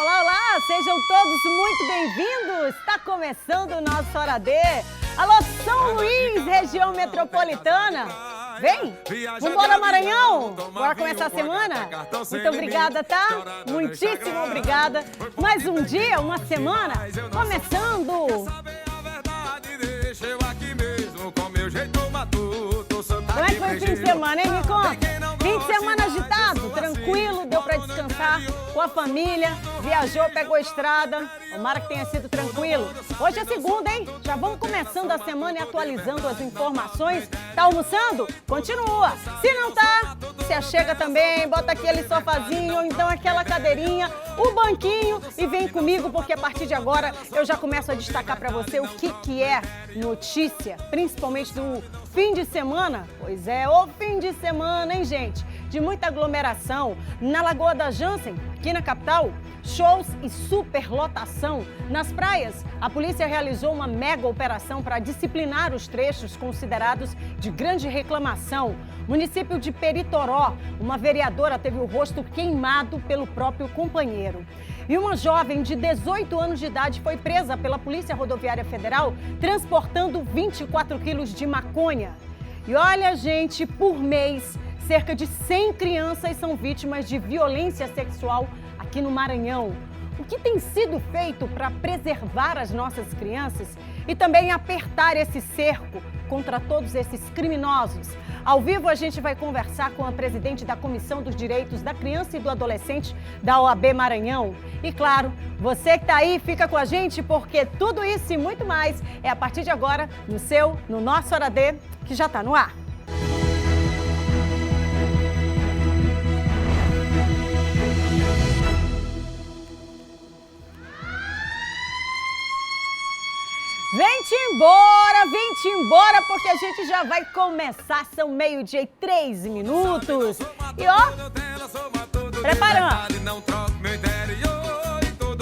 Olá, olá! Sejam todos muito bem-vindos! Está começando o nosso Hora D. Alô, São Luís, região metropolitana! Vem! Vambora, Maranhão! Bora começar a semana? Muito obrigada, tá? Muitíssimo obrigada! Mais um dia, uma semana, começando! Como é que foi o fim de semana, hein? Me conta! Fim de semana agitado, tranquilo, deu pra descansar com a família, viajou, pegou a estrada, tomara que tenha sido tranquilo. Hoje é segunda, hein? Já vamos começando a semana e atualizando as informações. Tá almoçando? Continua. Se não tá, se achega também, bota aquele sofazinho ou então aquela cadeirinha, o banquinho e vem comigo, porque a partir de agora eu já começo a destacar pra você o que é notícia, principalmente do fim de semana. Pois é, o fim de semana, hein, gente? De muita aglomeração na Lagoa da Jansen, aqui na capital, shows e superlotação. Nas praias, a polícia realizou uma mega operação para disciplinar os trechos considerados de grande reclamação. Município de Peritoró, uma vereadora teve o rosto queimado pelo próprio companheiro. E uma jovem de 18 anos de idade foi presa pela Polícia Rodoviária Federal transportando 24 quilos de maconha. E olha, gente, por mês, cerca de 100 crianças são vítimas de violência sexual aqui no Maranhão. O que tem sido feito para preservar as nossas crianças e também apertar esse cerco contra todos esses criminosos? Ao vivo a gente vai conversar com a presidente da Comissão dos Direitos da Criança e do Adolescente da OAB Maranhão. E claro, você que está aí, fica com a gente porque tudo isso e muito mais é a partir de agora no nosso Hora D, que já está no ar. Vem-te embora, porque a gente já vai começar, são 12h e 3 minutos. E ó, preparando.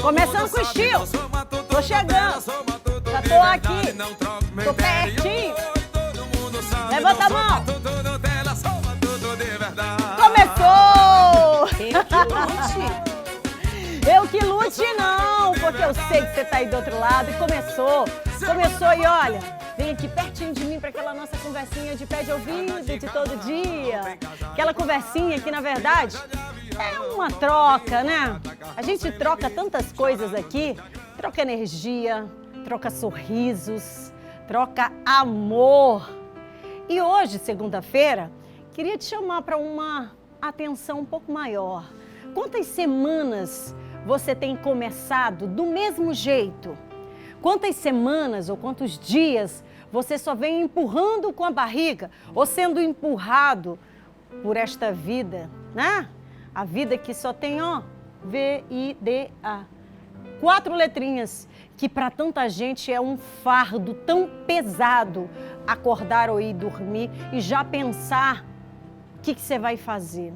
Começando com estilo. Tô chegando, já tô aqui, tô pertinho. Levanta a mão. Começou! Eu que lute não, porque eu sei que você tá aí do outro lado e começou e olha, vem aqui pertinho de mim para aquela nossa conversinha de pé de ouvido de todo dia. Aquela conversinha que na verdade é uma troca, né? A gente troca tantas coisas aqui, troca energia, troca sorrisos, troca amor. E hoje, segunda-feira, queria te chamar para uma atenção um pouco maior. Quantas semanas você tem começado do mesmo jeito? Quantas semanas ou quantos dias você só vem empurrando com a barriga ou sendo empurrado por esta vida, né? A vida que só tem, ó, V-I-D-A. 4 letrinhas, que para tanta gente é um fardo tão pesado acordar ou ir dormir e já pensar o que você vai fazer.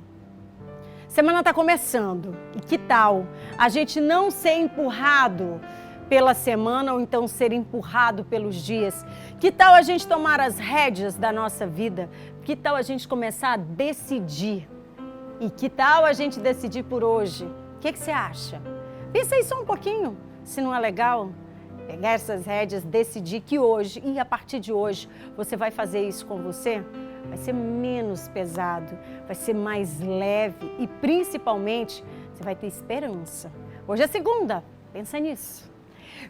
Semana está começando, e que tal a gente não ser empurrado pela semana ou então ser empurrado pelos dias? Que tal a gente tomar as rédeas da nossa vida? Que tal a gente começar a decidir? E que tal a gente decidir por hoje? O que você acha? Pensa aí só um pouquinho, se não é legal pegar essas rédeas, decidir que hoje e a partir de hoje você vai fazer isso com você? Vai ser menos pesado, vai ser mais leve e principalmente você vai ter esperança. Hoje é segunda, pensa nisso.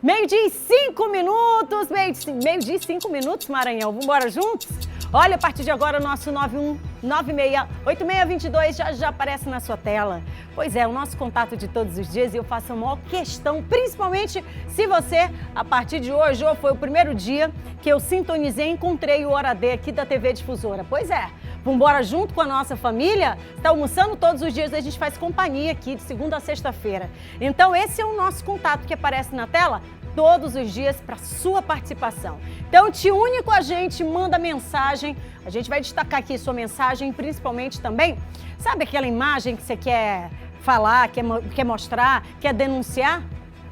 12h e 5 minutos, meio-dia e 5 minutos, Maranhão, vamos embora juntos? Olha, a partir de agora o nosso 91968622 já aparece na sua tela. Pois é, o nosso contato de todos os dias e eu faço a maior questão, principalmente se você, a partir de hoje, ou foi o primeiro dia que eu sintonizei e encontrei o Hora D aqui da TV Difusora. Pois é, vamos embora junto com a nossa família? Está almoçando todos os dias, a gente faz companhia aqui de segunda a sexta-feira. Então esse é o nosso contato que aparece na tela todos os dias para sua participação. Então te une com a gente, manda mensagem, a gente vai destacar aqui sua mensagem, principalmente também, sabe aquela imagem que você quer falar, quer mostrar, quer denunciar?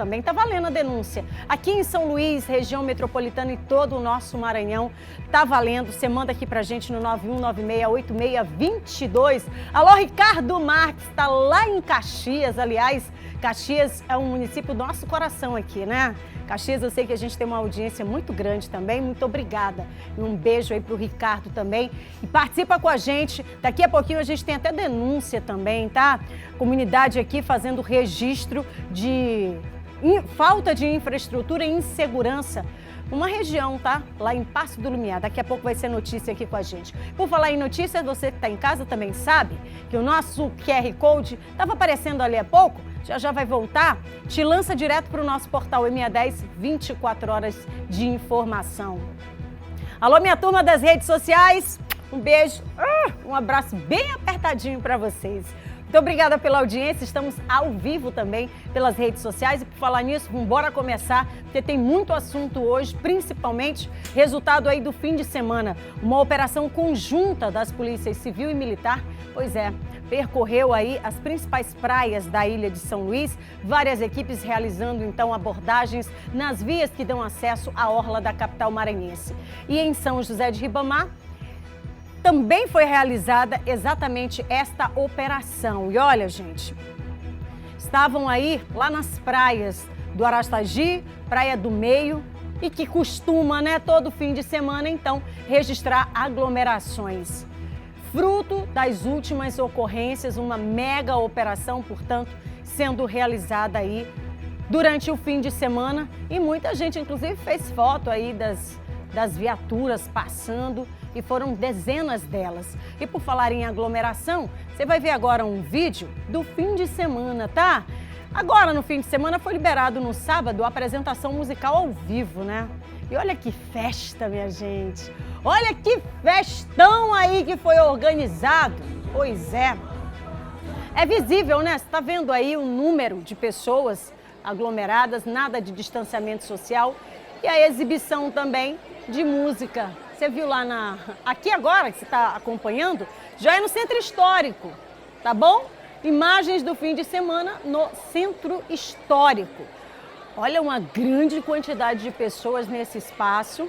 Também tá valendo a denúncia. Aqui em São Luís, região metropolitana e todo o nosso Maranhão, tá valendo. Você manda aqui pra gente no 91968622. Alô, Ricardo Marques, tá lá em Caxias, aliás, Caxias é um município do nosso coração aqui, né? Caxias, eu sei que a gente tem uma audiência muito grande também, muito obrigada. E um beijo aí pro Ricardo também. E participa com a gente, daqui a pouquinho a gente tem até denúncia também, tá? Comunidade aqui fazendo registro de falta de infraestrutura e insegurança. Uma região, tá? Lá em Passo do Lumiar. Daqui a pouco vai ser notícia aqui com a gente. Por falar em notícias, você que está em casa também sabe que o nosso QR Code estava aparecendo ali há pouco, já vai voltar, te lança direto para o nosso portal MA10, 24 horas de informação. Alô, minha turma das redes sociais, um beijo, um abraço bem apertadinho para vocês. Muito obrigada pela audiência, estamos ao vivo também pelas redes sociais e por falar nisso, vamos embora começar, porque tem muito assunto hoje, principalmente resultado aí do fim de semana. Uma operação conjunta das polícias civil e militar, pois é, percorreu aí as principais praias da ilha de São Luís, várias equipes realizando então abordagens nas vias que dão acesso à orla da capital maranhense. E em São José de Ribamar, também foi realizada exatamente esta operação. E olha, gente, estavam aí lá nas praias do Arastagi, Praia do Meio, e que costuma, né, todo fim de semana, então, registrar aglomerações. Fruto das últimas ocorrências, uma mega operação, portanto, sendo realizada aí durante o fim de semana. E muita gente, inclusive, fez foto aí das viaturas passando, e foram dezenas delas. E por falar em aglomeração, você vai ver agora um vídeo do fim de semana, tá? Agora, no fim de semana, foi liberado no sábado a apresentação musical ao vivo, né? E olha que festa, minha gente! Olha que festão aí que foi organizado! Pois é. É visível, né? Você tá vendo aí o número de pessoas aglomeradas, nada de distanciamento social e a exibição também de música. Você viu lá aqui agora, que você está acompanhando, já é no Centro Histórico, tá bom? Imagens do fim de semana no Centro Histórico. Olha, uma grande quantidade de pessoas nesse espaço,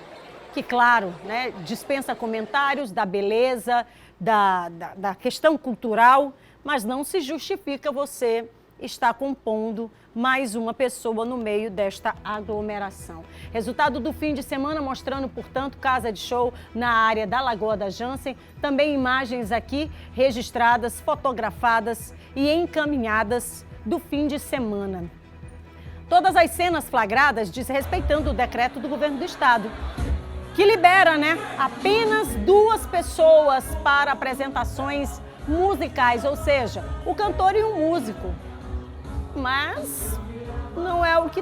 que, claro, né, dispensa comentários da beleza, da questão cultural, mas não se justifica você estar compondo mais uma pessoa no meio desta aglomeração. Resultado do fim de semana mostrando, portanto, casa de show na área da Lagoa da Jansen. Também imagens aqui registradas, fotografadas e encaminhadas do fim de semana. Todas as cenas flagradas desrespeitando o decreto do governo do estado, que libera, né, apenas 2 pessoas para apresentações musicais, ou seja, o cantor e o músico. Mas não é o que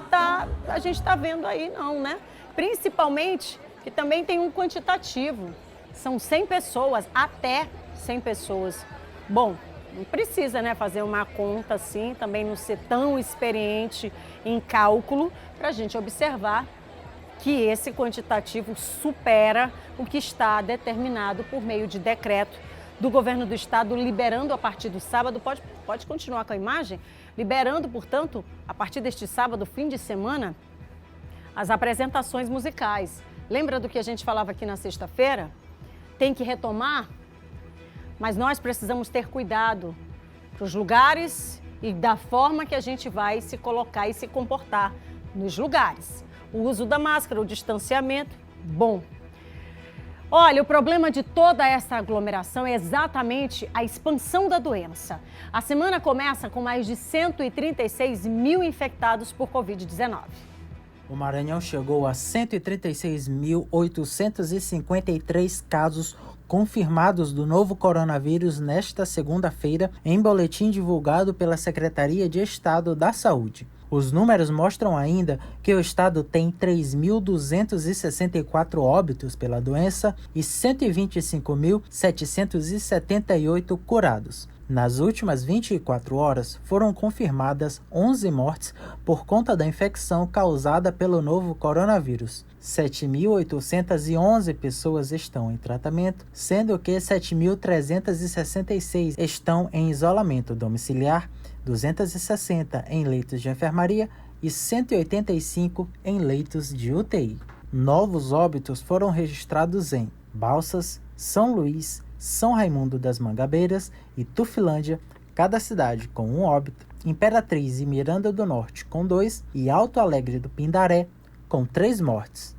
a gente está vendo aí não, né? Principalmente que também tem um quantitativo. São 100 pessoas, até 100 pessoas. Bom, não precisa, né, fazer uma conta assim, também não ser tão experiente em cálculo, para a gente observar que esse quantitativo supera o que está determinado por meio de decreto do governo do estado, liberando a partir do sábado, pode continuar com a imagem? Liberando, portanto, a partir deste sábado, fim de semana, as apresentações musicais. Lembra do que a gente falava aqui na sexta-feira? Tem que retomar, mas nós precisamos ter cuidado para os lugares e da forma que a gente vai se colocar e se comportar nos lugares. O uso da máscara, o distanciamento, bom. Olha, o problema de toda essa aglomeração é exatamente a expansão da doença. A semana começa com mais de 136 mil infectados por Covid-19. O Maranhão chegou a 136.853 casos confirmados do novo coronavírus nesta segunda-feira, em boletim divulgado pela Secretaria de Estado da Saúde. Os números mostram ainda que o estado tem 3.264 óbitos pela doença e 125.778 curados. Nas últimas 24 horas, foram confirmadas 11 mortes por conta da infecção causada pelo novo coronavírus. 7.811 pessoas estão em tratamento, sendo que 7.366 estão em isolamento domiciliar, 260 em leitos de enfermaria e 185 em leitos de UTI. Novos óbitos foram registrados em Balsas, São Luís, São Raimundo das Mangabeiras e Tufilândia, cada cidade com um óbito, Imperatriz e Miranda do Norte, com 2, e Alto Alegre do Pindaré, com 3 mortes.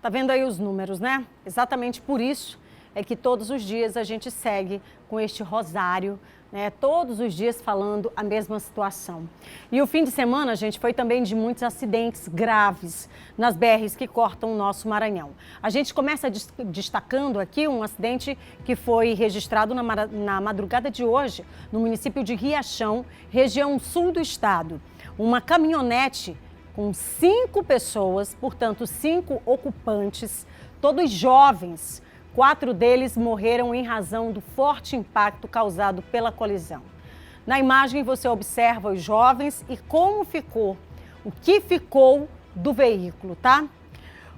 Tá vendo aí os números, né? Exatamente por isso é que todos os dias a gente segue com este rosário, né? Todos os dias falando a mesma situação. E o fim de semana, gente, foi também de muitos acidentes graves nas BRs que cortam o nosso Maranhão. A gente começa destacando aqui um acidente que foi registrado na madrugada de hoje, no município de Riachão, região sul do estado. Uma caminhonete com 5 pessoas, portanto 5 ocupantes, todos jovens. 4 deles morreram em razão do forte impacto causado pela colisão. Na imagem você observa os jovens e como ficou, o que ficou do veículo, tá?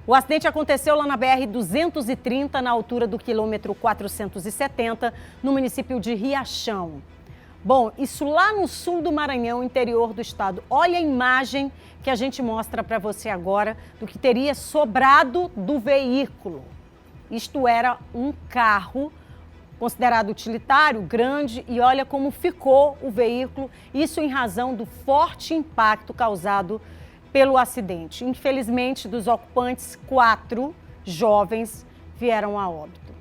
O acidente aconteceu lá na BR-230, na altura do quilômetro 470, no município de Riachão. Bom, isso lá no sul do Maranhão, interior do estado. Olha a imagem que a gente mostra para você agora do que teria sobrado do veículo. Isto era um carro considerado utilitário, grande, e olha como ficou o veículo, isso em razão do forte impacto causado pelo acidente. Infelizmente, dos ocupantes, 4 jovens vieram a óbito.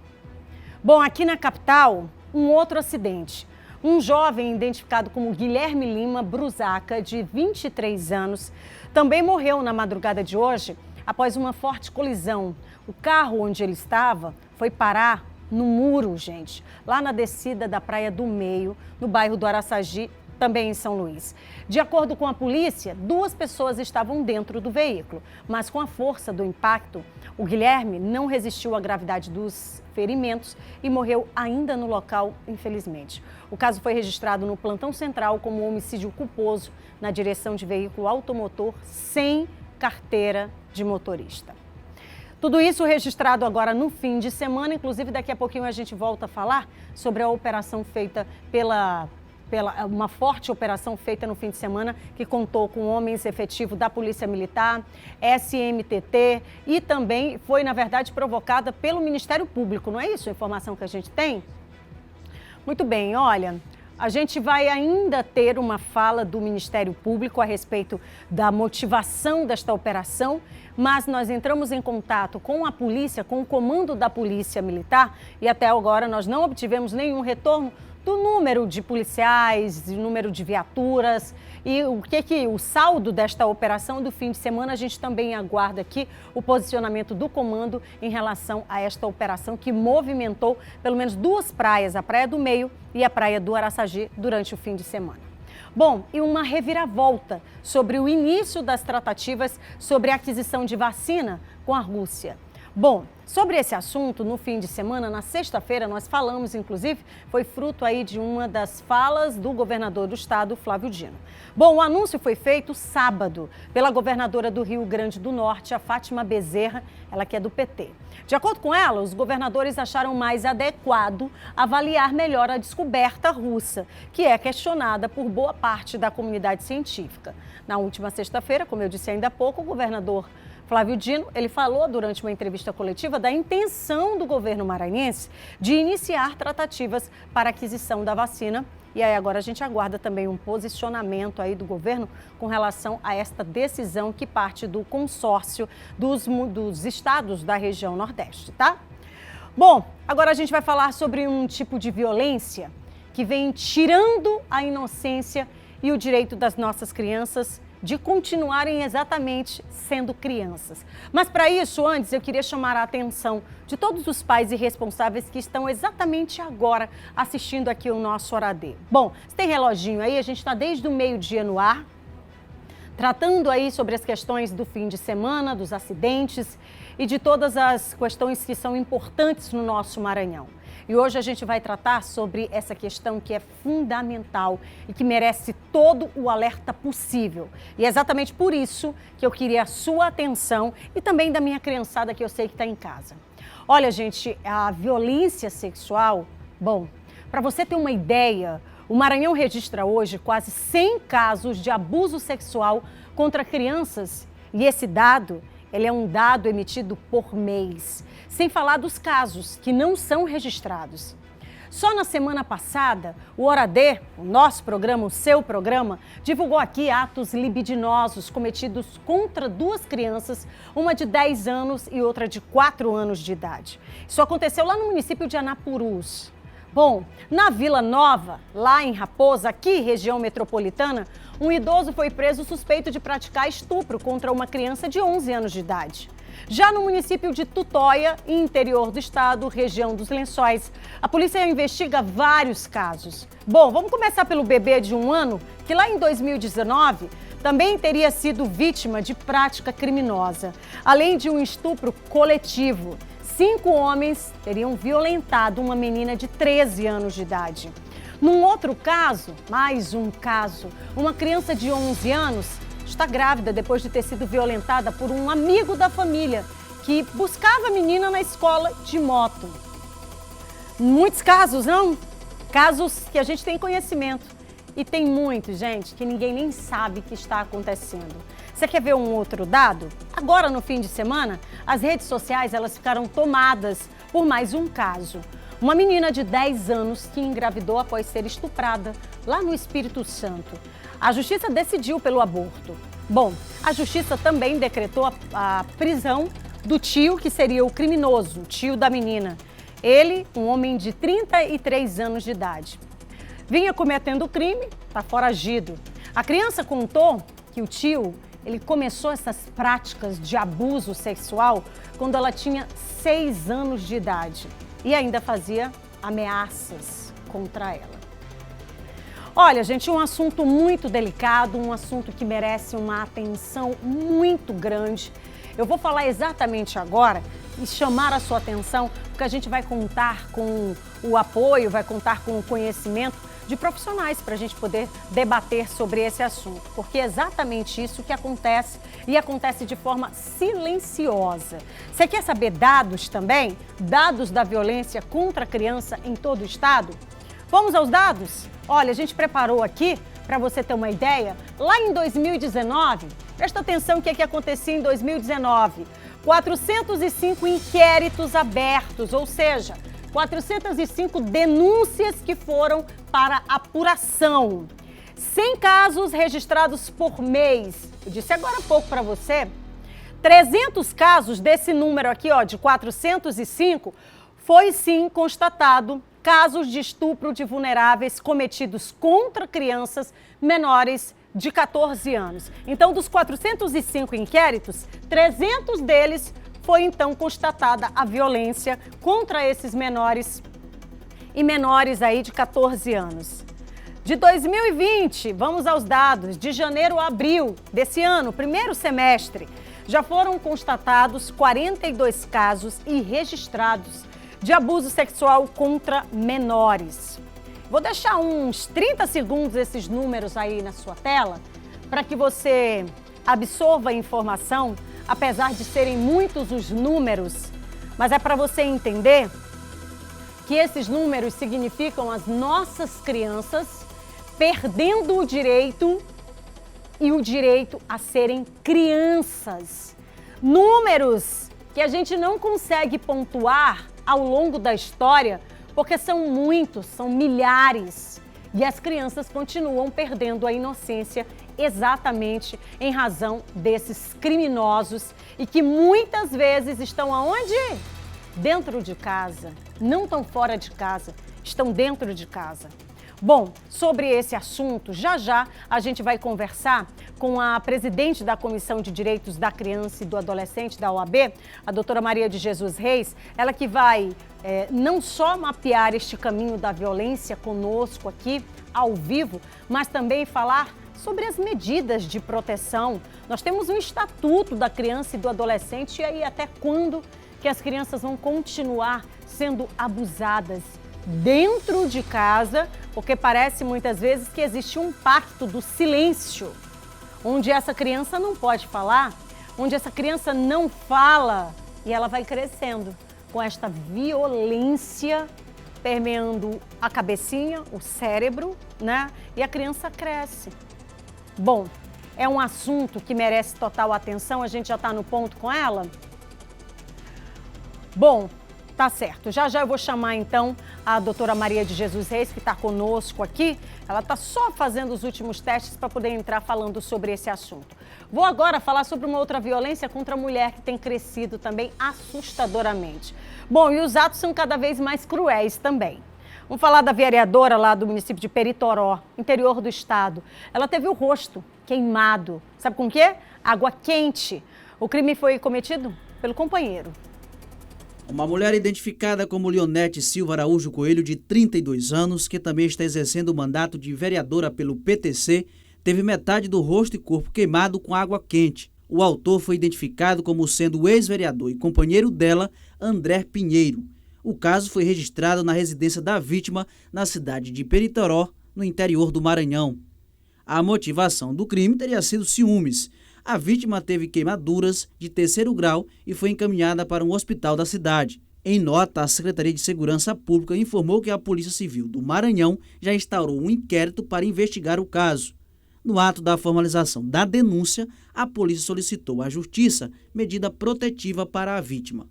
Bom, aqui na capital, um outro acidente. Um jovem identificado como Guilherme Lima Brusaca, de 23 anos, também morreu na madrugada de hoje após uma forte colisão. O carro onde ele estava foi parar no muro, gente, lá na descida da Praia do Meio, no bairro do Araçagi, também em São Luís. De acordo com a polícia, 2 pessoas estavam dentro do veículo, mas com a força do impacto, o Guilherme não resistiu à gravidade dos ferimentos e morreu ainda no local, infelizmente. O caso foi registrado no plantão central como homicídio culposo na direção de veículo automotor sem carteira de motorista. Tudo isso registrado agora no fim de semana, inclusive daqui a pouquinho a gente volta a falar sobre a operação feita uma forte operação feita no fim de semana que contou com homens efetivos da Polícia Militar, SMTT e também foi, na verdade, provocada pelo Ministério Público, não é isso a informação que a gente tem? Muito bem, olha, a gente vai ainda ter uma fala do Ministério Público a respeito da motivação desta operação, mas nós entramos em contato com a polícia, com o comando da Polícia Militar e até agora nós não obtivemos nenhum retorno do número de policiais, do número de viaturas e o saldo desta operação do fim de semana. A gente também aguarda aqui o posicionamento do comando em relação a esta operação que movimentou pelo menos 2 praias, a Praia do Meio e a Praia do Araçagi, durante o fim de semana. Bom, e uma reviravolta sobre o início das tratativas sobre a aquisição de vacina com a Rússia. Bom, sobre esse assunto, no fim de semana, na sexta-feira, nós falamos, inclusive, foi fruto aí de uma das falas do governador do estado, Flávio Dino. Bom, o anúncio foi feito sábado pela governadora do Rio Grande do Norte, a Fátima Bezerra, ela que é do PT. De acordo com ela, os governadores acharam mais adequado avaliar melhor a descoberta russa, que é questionada por boa parte da comunidade científica. Na última sexta-feira, como eu disse ainda há pouco, o governador Flávio Dino, ele falou durante uma entrevista coletiva da intenção do governo maranhense de iniciar tratativas para a aquisição da vacina. E aí agora a gente aguarda também um posicionamento aí do governo com relação a esta decisão que parte do consórcio dos estados da região Nordeste, tá? Bom, agora a gente vai falar sobre um tipo de violência que vem tirando a inocência e o direito das nossas crianças de continuarem exatamente sendo crianças. Mas para isso, antes, eu queria chamar a atenção de todos os pais e responsáveis que estão exatamente agora assistindo aqui o nosso Horadê. Bom, você tem reloginho aí, a gente está desde o meio-dia no ar, tratando aí sobre as questões do fim de semana, dos acidentes e de todas as questões que são importantes no nosso Maranhão. E hoje a gente vai tratar sobre essa questão que é fundamental e que merece todo o alerta possível. E é exatamente por isso que eu queria a sua atenção e também da minha criançada que eu sei que está em casa. Olha, gente, a violência sexual, bom, para você ter uma ideia, o Maranhão registra hoje quase 100 casos de abuso sexual contra crianças e esse dado, ele é um dado emitido por mês, sem falar dos casos que não são registrados. Só na semana passada, o Hora D, o nosso programa, o seu programa, divulgou aqui atos libidinosos cometidos contra duas crianças, uma de 10 anos e outra de 4 anos de idade. Isso aconteceu lá no município de Anapurus. Bom, na Vila Nova, lá em Raposa, aqui região metropolitana, um idoso foi preso suspeito de praticar estupro contra uma criança de 11 anos de idade. Já no município de Tutóia, interior do estado, região dos Lençóis, a polícia investiga vários casos. Bom, vamos começar pelo bebê de 1 ano, que lá em 2019 também teria sido vítima de prática criminosa, além de um estupro coletivo. 5 homens teriam violentado uma menina de 13 anos de idade. Num outro caso, mais um caso, uma criança de 11 anos está grávida depois de ter sido violentada por um amigo da família que buscava a menina na escola de moto. Muitos casos, não? Casos que a gente tem conhecimento. E tem muitos, gente, que ninguém nem sabe que está acontecendo. Você quer ver um outro dado? Agora, no fim de semana, as redes sociais elas ficaram tomadas por mais um caso. Uma menina de 10 anos que engravidou após ser estuprada lá no Espírito Santo. A justiça decidiu pelo aborto. Bom, a justiça também decretou a prisão do tio, que seria o criminoso, o tio da menina. Ele, um homem de 33 anos de idade. Vinha cometendo o crime, está foragido. A criança contou que o tio, ele começou essas práticas de abuso sexual quando ela tinha 6 anos de idade e ainda fazia ameaças contra ela. Olha, gente, um assunto muito delicado, um assunto que merece uma atenção muito grande. Eu vou falar exatamente agora e chamar a sua atenção, porque a gente vai contar com o apoio, vai contar com o conhecimento de profissionais para a gente poder debater sobre esse assunto, porque é exatamente isso que acontece e acontece de forma silenciosa. Você quer saber dados também? Dados da violência contra a criança em todo o estado? Vamos aos dados? Olha, a gente preparou aqui, para você ter uma ideia, lá em 2019, presta atenção o que acontecia em 2019, 405 inquéritos abertos, ou seja, 405 denúncias que foram para apuração. 100 casos registrados por mês. Eu disse agora há pouco para você, 300 casos desse número aqui, ó, de 405, foi sim constatado casos de estupro de vulneráveis cometidos contra crianças menores de 14 anos. Então, dos 405 inquéritos, 300 deles foi então constatada a violência contra esses menores e menores aí de 14 anos. De 2020, vamos aos dados, de janeiro a abril desse ano, primeiro semestre, já foram constatados 42 casos e registrados de abuso sexual contra menores. Vou deixar uns 30 segundos esses números aí na sua tela para que você absorva a informação, apesar de serem muitos os números, mas é para você entender que esses números significam as nossas crianças perdendo o direito e o direito a serem crianças. Números que a gente não consegue pontuar ao longo da história, porque são muitos, são milhares, e as crianças continuam perdendo a inocência exatamente em razão desses criminosos e que muitas vezes estão aonde? Dentro de casa, não estão fora de casa, estão dentro de casa. Bom, sobre esse assunto, já a gente vai conversar com a presidente da Comissão de Direitos da Criança e do Adolescente da OAB, a doutora Maria de Jesus Reis, ela que vai não só mapear este caminho da violência conosco aqui, ao vivo, mas também falar sobre as medidas de proteção. Nós temos um Estatuto da Criança e do Adolescente, e aí até quando que as crianças vão continuar sendo abusadas dentro de casa, porque parece muitas vezes que existe um pacto do silêncio, onde essa criança não pode falar, onde essa criança não fala e ela vai crescendo com esta violência permeando a cabecinha, o cérebro, né? E a criança cresce. Bom, é um assunto que merece total atenção, a gente já está no ponto com ela? Bom, Tá certo. Já já eu vou chamar, então, a doutora Maria de Jesus Reis, que está conosco aqui. Ela está só fazendo os últimos testes para poder entrar falando sobre esse assunto. Vou agora falar sobre uma outra violência contra a mulher que tem crescido também assustadoramente. Bom, e os atos são cada vez mais cruéis também. Vamos falar da vereadora lá do município de Peritoró, interior do estado. Ela teve o rosto queimado. Sabe com o quê? Água quente. O crime foi cometido pelo companheiro. Uma mulher identificada como Leonete Silva Araújo Coelho, de 32 anos, que também está exercendo o mandato de vereadora pelo PTC, teve metade do rosto e corpo queimado com água quente. O autor foi identificado como sendo o ex-vereador e companheiro dela, André Pinheiro. O caso foi registrado na residência da vítima, na cidade de Peritoró, no interior do Maranhão. A motivação do crime teria sido ciúmes. A vítima teve queimaduras de 3º grau e foi encaminhada para um hospital da cidade. Em nota, a Secretaria de Segurança Pública informou que a Polícia Civil do Maranhão já instaurou um inquérito para investigar o caso. No ato da formalização da denúncia, a polícia solicitou à Justiça medida protetiva para a vítima.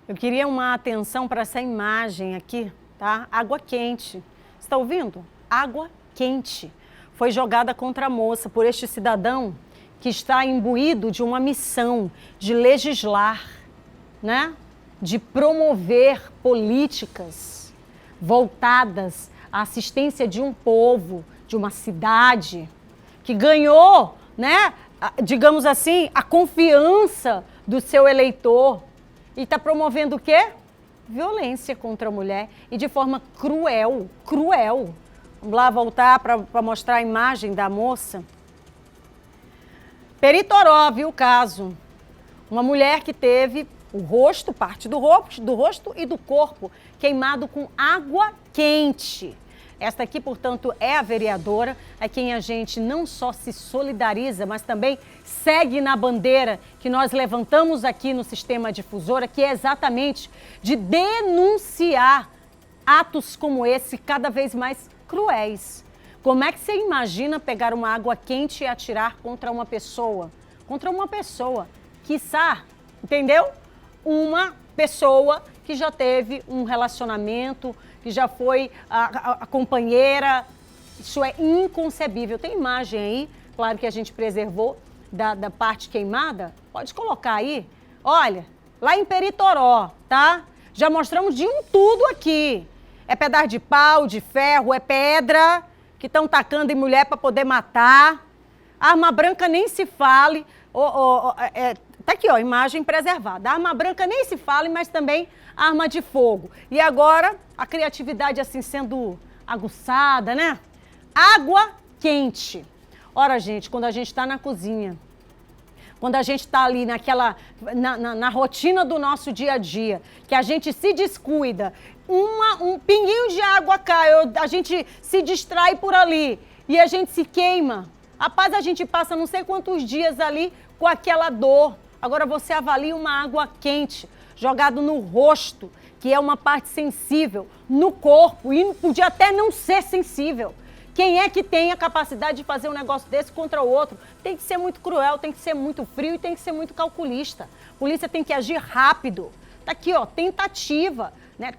Eu queria uma atenção para essa imagem aqui, tá? Água quente. Você está ouvindo? Água quente. Foi jogada contra a moça por este cidadão que está imbuído de uma missão de legislar, né? De promover políticas voltadas à assistência de um povo, de uma cidade que ganhou, né? Digamos assim, a confiança do seu eleitor e está promovendo o quê? Violência contra a mulher e de forma cruel, cruel. Vamos lá voltar para mostrar a imagem da moça. Peritoró, viu o caso. Uma mulher que teve o rosto, parte do rosto e do corpo queimado com água quente. Esta aqui, portanto, é a vereadora, a quem a gente não só se solidariza, mas também segue na bandeira que nós levantamos aqui no Sistema Difusora, que é exatamente de denunciar atos como esse cada vez mais cruéis. Como é que você imagina pegar uma água quente e atirar contra uma pessoa? Contra uma pessoa, quiçá, entendeu? Uma pessoa que já teve um relacionamento, que já foi a companheira. Isso é inconcebível. Tem imagem aí, claro que a gente preservou da parte queimada. Pode colocar aí. Olha, lá em Peritoró, tá? Já mostramos de um tudo aqui. É pedaço de pau, de ferro, é pedra que estão tacando em mulher para poder matar. Arma branca nem se fale. Tá aqui, ó, imagem preservada. Arma branca nem se fale, mas também arma de fogo. E agora, a criatividade assim sendo aguçada, né? Água quente. Ora, gente, quando a gente está na cozinha, quando a gente está ali na rotina do nosso dia a dia, que a gente se descuida, um pinguinho de água cai, a gente se distrai por ali e a gente se queima. Rapaz, a gente passa não sei quantos dias ali com aquela dor. Agora você avalia uma água quente jogado no rosto, que é uma parte sensível, no corpo, e podia até não ser sensível. Quem é que tem a capacidade de fazer um negócio desse contra o outro? Tem que ser muito cruel, tem que ser muito frio e tem que ser muito calculista. A polícia tem que agir rápido. Tá aqui, ó, tentativa. Né?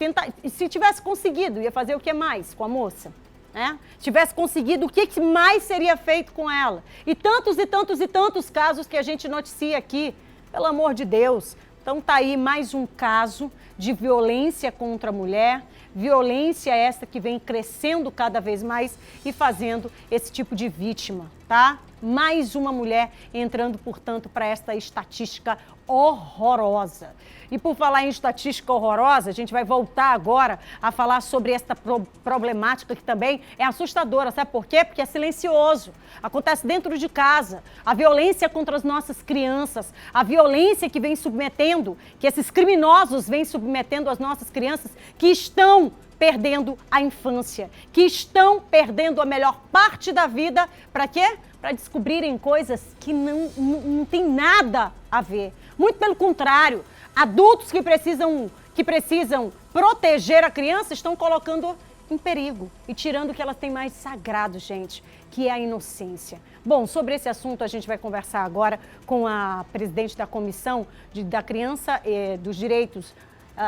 Se tivesse conseguido, ia fazer o que mais com a moça? Né? Se tivesse conseguido, o que mais seria feito com ela? E tantos e tantos e tantos casos que a gente noticia aqui, pelo amor de Deus. Então tá aí mais um caso de violência contra a mulher, violência essa que vem crescendo cada vez mais e fazendo esse tipo de vítima, tá? Mais uma mulher entrando, portanto, para esta estatística horrorosa. E por falar em estatística horrorosa, a gente vai voltar agora a falar sobre esta problemática que também é assustadora. Sabe por quê? Porque é silencioso. Acontece dentro de casa. A violência contra as nossas crianças, a violência que vem submetendo, que esses criminosos vêm submetendo as nossas crianças que estão perdendo a infância, que estão perdendo a melhor parte da vida. Para quê? Para descobrirem coisas que não tem nada a ver. Muito pelo contrário, adultos que precisam proteger a criança estão colocando em perigo e tirando o que elas têm mais sagrado, gente, que é a inocência. Bom, sobre esse assunto a gente vai conversar agora com a presidente da Comissão da Criança e dos Direitos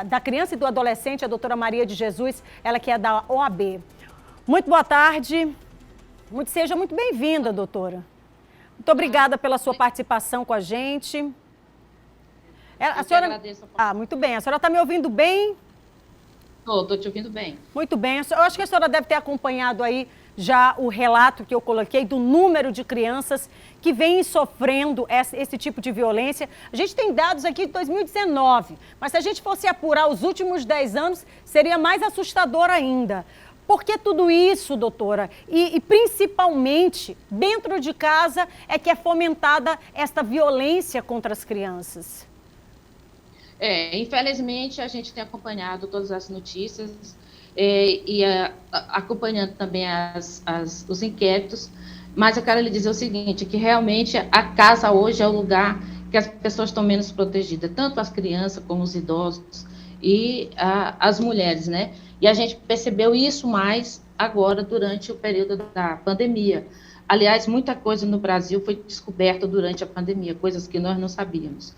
da Criança e do Adolescente, a doutora Maria de Jesus, ela que é da OAB. Muito boa tarde, seja muito bem-vinda, doutora. Muito obrigada pela sua participação com a gente. A senhora... agradeço. Muito bem. A senhora está me ouvindo bem? Estou te ouvindo bem. Muito bem. Eu acho que a senhora deve ter acompanhado aí já o relato que eu coloquei do número de crianças que vêm sofrendo esse tipo de violência. A gente tem dados aqui de 2019, mas se a gente fosse apurar os últimos 10 anos, seria mais assustador ainda. Por que tudo isso, doutora? E principalmente, dentro de casa é que é fomentada esta violência contra as crianças? Infelizmente, a gente tem acompanhado todas as notícias acompanhando também os inquéritos, mas eu quero lhe dizer o seguinte, que realmente a casa hoje é o lugar que as pessoas estão menos protegidas, tanto as crianças como os idosos e as mulheres, né? E a gente percebeu isso mais agora durante o período da pandemia. Aliás, muita coisa no Brasil foi descoberta durante a pandemia, coisas que nós não sabíamos.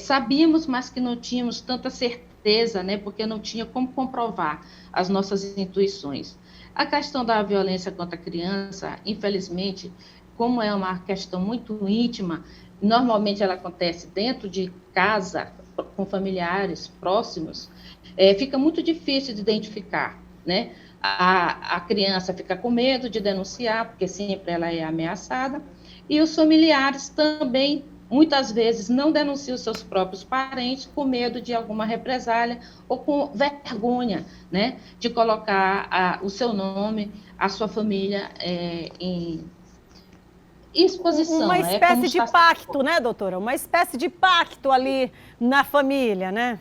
Sabíamos, mas que não tínhamos tanta certeza, né, porque não tinha como comprovar as nossas intuições. A questão da violência contra a criança, infelizmente, como é uma questão muito íntima, normalmente ela acontece dentro de casa, com familiares próximos, fica muito difícil de identificar, né? A criança fica com medo de denunciar, porque sempre ela é ameaçada, e os familiares também, muitas vezes, não denunciam seus próprios parentes com medo de alguma represália ou com vergonha, né, de colocar o seu nome, a sua família em exposição. Uma espécie de pacto, né, doutora? Uma espécie de pacto ali na família, né?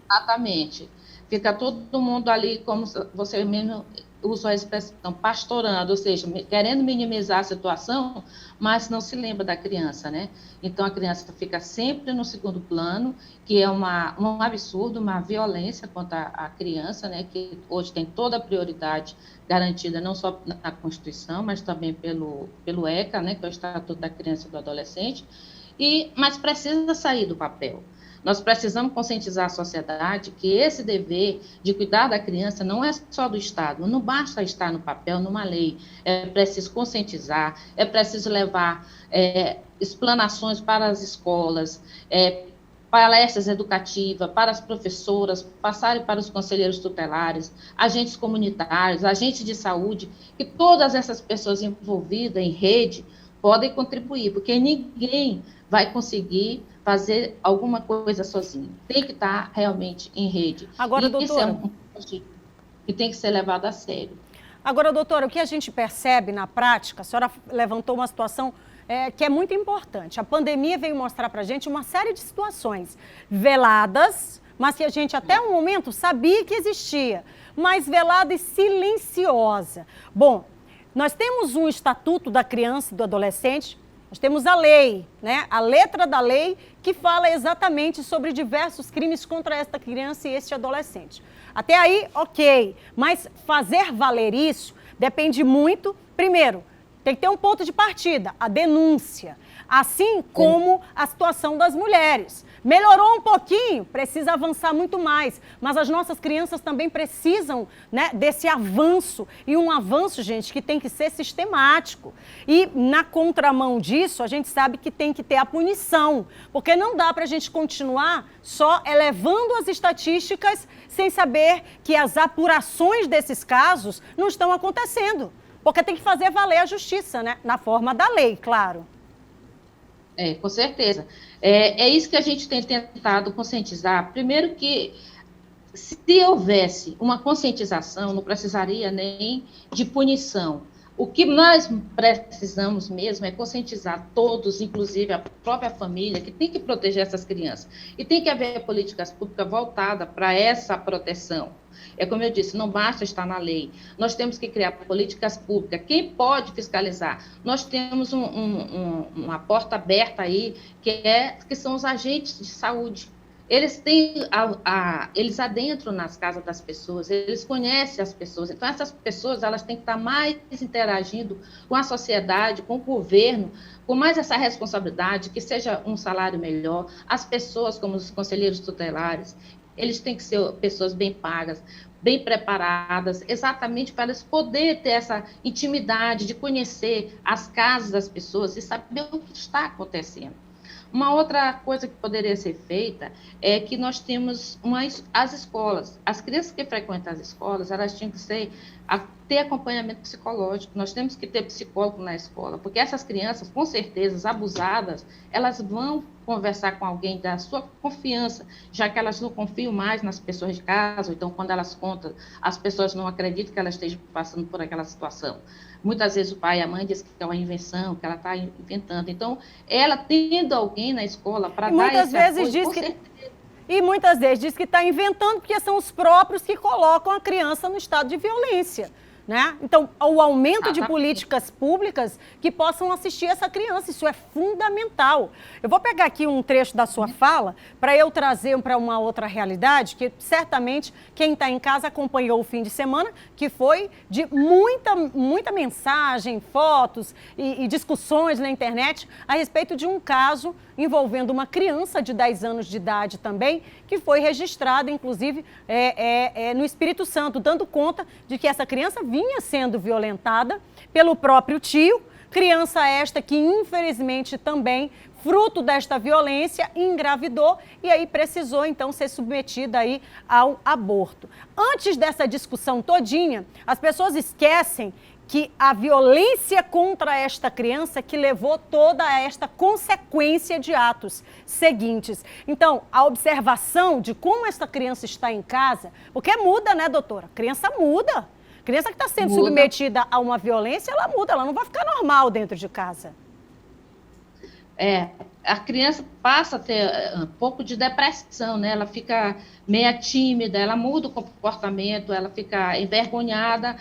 Exatamente. Fica todo mundo ali, como você mesmo usou a expressão, pastorando, ou seja, querendo minimizar a situação, mas não se lembra da criança, né? Então, a criança fica sempre no segundo plano, que é um absurdo, uma violência contra a criança, né? Que hoje tem toda a prioridade garantida, não só na Constituição, mas também pelo ECA, né? Que é o Estatuto da Criança e do Adolescente, mas precisa sair do papel. Nós precisamos conscientizar a sociedade que esse dever de cuidar da criança não é só do Estado, não basta estar no papel, numa lei, é preciso conscientizar, é preciso levar explanações para as escolas, palestras educativas para as professoras, passarem para os conselheiros tutelares, agentes comunitários, agentes de saúde, que todas essas pessoas envolvidas em rede podem contribuir, porque ninguém vai conseguir fazer alguma coisa sozinho. Tem que estar realmente em rede. Agora, doutora... Isso é um que tem que ser levado a sério. Agora, doutora, o que a gente percebe na prática, a senhora levantou uma situação que é muito importante. A pandemia veio mostrar para a gente uma série de situações veladas, mas que a gente até um momento sabia que existia, mas velada e silenciosa. Bom, nós temos um Estatuto da Criança e do Adolescente, nós temos a lei, né? A letra da lei que fala exatamente sobre diversos crimes contra esta criança e este adolescente. Até aí, ok, mas fazer valer isso depende muito, primeiro, tem que ter um ponto de partida, a denúncia, assim como a situação das mulheres. Melhorou um pouquinho, precisa avançar muito mais, mas as nossas crianças também precisam, né, desse avanço, e um avanço, gente, que tem que ser sistemático. E na contramão disso, a gente sabe que tem que ter a punição, porque não dá para a gente continuar só elevando as estatísticas sem saber que as apurações desses casos não estão acontecendo, porque tem que fazer valer a justiça, né, na forma da lei, claro. Com certeza. É isso que a gente tem tentado conscientizar. Primeiro que, se houvesse uma conscientização, não precisaria nem de punição. O que nós precisamos mesmo é conscientizar todos, inclusive a própria família, que tem que proteger essas crianças. E tem que haver políticas públicas voltadas para essa proteção. É como eu disse, não basta estar na lei. Nós temos que criar políticas públicas. Quem pode fiscalizar? Nós temos uma porta aberta aí, que são os agentes de saúde, eles têm, eles adentram nas casas das pessoas, eles conhecem as pessoas, então essas pessoas, elas têm que estar mais interagindo com a sociedade, com o governo, com mais essa responsabilidade, que seja um salário melhor, as pessoas, como os conselheiros tutelares, eles têm que ser pessoas bem pagas, bem preparadas, exatamente para eles poderem ter essa intimidade de conhecer as casas das pessoas e saber o que está acontecendo. Uma outra coisa que poderia ser feita é que nós temos as escolas. As crianças que frequentam as escolas, elas tinham que ter acompanhamento psicológico. Nós temos que ter psicólogo na escola, porque essas crianças, com certeza, abusadas, elas vão conversar com alguém da sua confiança, já que elas não confiam mais nas pessoas de casa, ou então quando elas contam, as pessoas não acreditam que elas estejam passando por aquela situação. Muitas vezes o pai e a mãe dizem que é uma invenção, que ela está inventando. Então, ela tendo alguém na escola para dar esse apoio, E muitas vezes diz que está inventando, porque são os próprios que colocam a criança no estado de violência, né? Então, o aumento de políticas públicas que possam assistir essa criança, isso é fundamental. Eu vou pegar aqui um trecho da sua fala para eu trazer para uma outra realidade, que certamente quem está em casa acompanhou o fim de semana, que foi de muita mensagem, fotos e discussões na internet a respeito de um caso envolvendo uma criança de 10 anos de idade também, que foi registrada, inclusive, no Espírito Santo, dando conta de que essa criança vinha sendo violentada pelo próprio tio, criança esta que, infelizmente, também, fruto desta violência, engravidou e aí precisou, então, ser submetida aí ao aborto. Antes dessa discussão todinha, as pessoas esquecem que a violência contra esta criança que levou toda esta consequência de atos seguintes. Então, a observação de como esta criança está em casa, porque muda, né, doutora? A criança muda. A criança que está sendo submetida a uma violência, ela muda, ela não vai ficar normal dentro de casa. A criança passa a ter um pouco de depressão, né? Ela fica meia tímida, ela muda o comportamento, ela fica envergonhada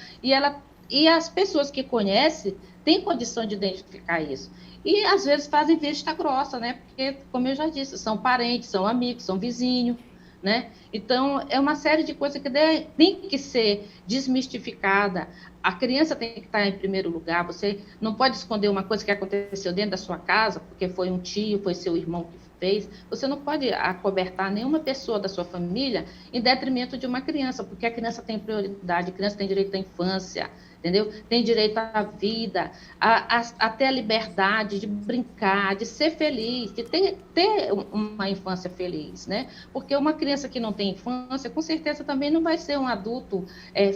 e as pessoas que conhecem têm condição de identificar isso. E, às vezes, fazem vista grossa, né? Porque, como eu já disse, são parentes, são amigos, são vizinhos, né? Então, é uma série de coisas que tem que ser desmistificada. A criança tem que estar em primeiro lugar. Você não pode esconder uma coisa que aconteceu dentro da sua casa, porque foi um tio, foi seu irmão que fez. Você não pode acobertar nenhuma pessoa da sua família em detrimento de uma criança, porque a criança tem prioridade, a criança tem direito à infância, entendeu? Tem direito à vida, a ter a liberdade de brincar, de ser feliz, de ter uma infância feliz, né? Porque uma criança que não tem infância, com certeza também não vai ser um adulto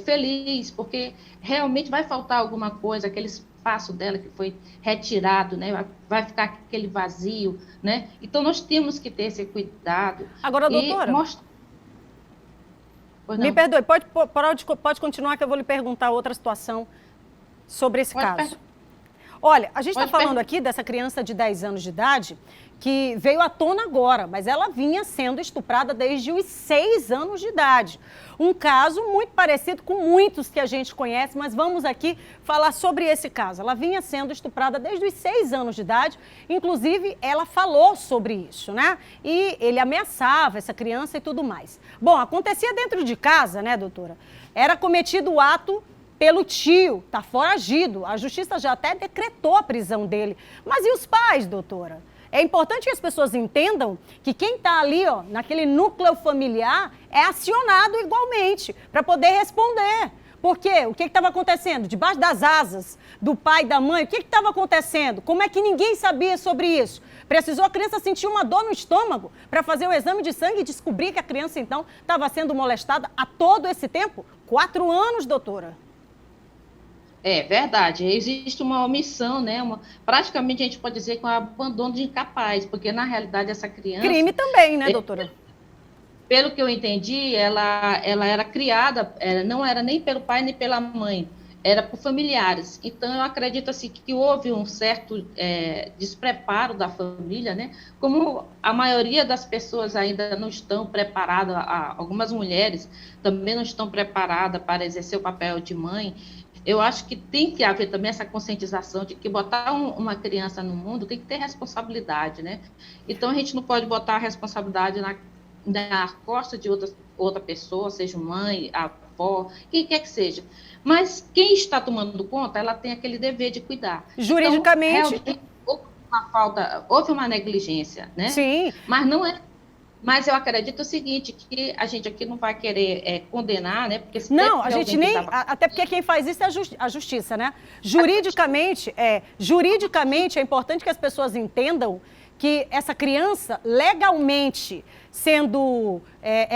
feliz, porque realmente vai faltar alguma coisa, aquele espaço dela que foi retirado, né? Vai ficar aquele vazio, né? Então, nós temos que ter esse cuidado. Agora, doutora... Me perdoe, pode continuar que eu vou lhe perguntar outra situação sobre esse caso. Olha, a gente está falando aqui dessa criança de 10 anos de idade que veio à tona agora, mas ela vinha sendo estuprada desde os 6 anos de idade. Um caso muito parecido com muitos que a gente conhece, mas vamos aqui falar sobre esse caso. Ela vinha sendo estuprada desde os 6 anos de idade, inclusive ela falou sobre isso, né? E ele ameaçava essa criança e tudo mais. Bom, acontecia dentro de casa, né, doutora? Era cometido o ato pelo tio, tá foragido. A justiça já até decretou a prisão dele. Mas e os pais, doutora? É importante que as pessoas entendam que quem está ali, ó, naquele núcleo familiar, é acionado igualmente para poder responder. Por quê? O que estava acontecendo? Debaixo das asas do pai e da mãe, o que estava acontecendo? Como é que ninguém sabia sobre isso? Precisou a criança sentir uma dor no estômago para fazer o exame de sangue e descobrir que a criança, então, estava sendo molestada há todo esse tempo? 4 anos, doutora. É verdade, existe uma omissão, né? Praticamente a gente pode dizer que é um abandono de incapaz, porque na realidade essa criança... Crime também, né, doutora? Pelo que eu entendi, ela era criada, não era nem pelo pai nem pela mãe, era por familiares. Então eu acredito assim, que houve um certo despreparo da família, né? Como a maioria das pessoas ainda não estão preparadas, algumas mulheres também não estão preparadas para exercer o papel de mãe. Eu acho que tem que haver também essa conscientização de que botar uma criança no mundo tem que ter responsabilidade, né? Então, a gente não pode botar a responsabilidade na costa de outra pessoa, seja mãe, avó, quem quer que seja. Mas quem está tomando conta, ela tem aquele dever de cuidar. Juridicamente... Então, realmente, houve uma negligência, né? Sim. Mas não é. Mas eu acredito o seguinte, que a gente aqui não vai querer condenar, né? Porque não, a gente nem... Até porque quem faz isso é a justiça, né? Juridicamente é importante que as pessoas entendam que essa criança, legalmente,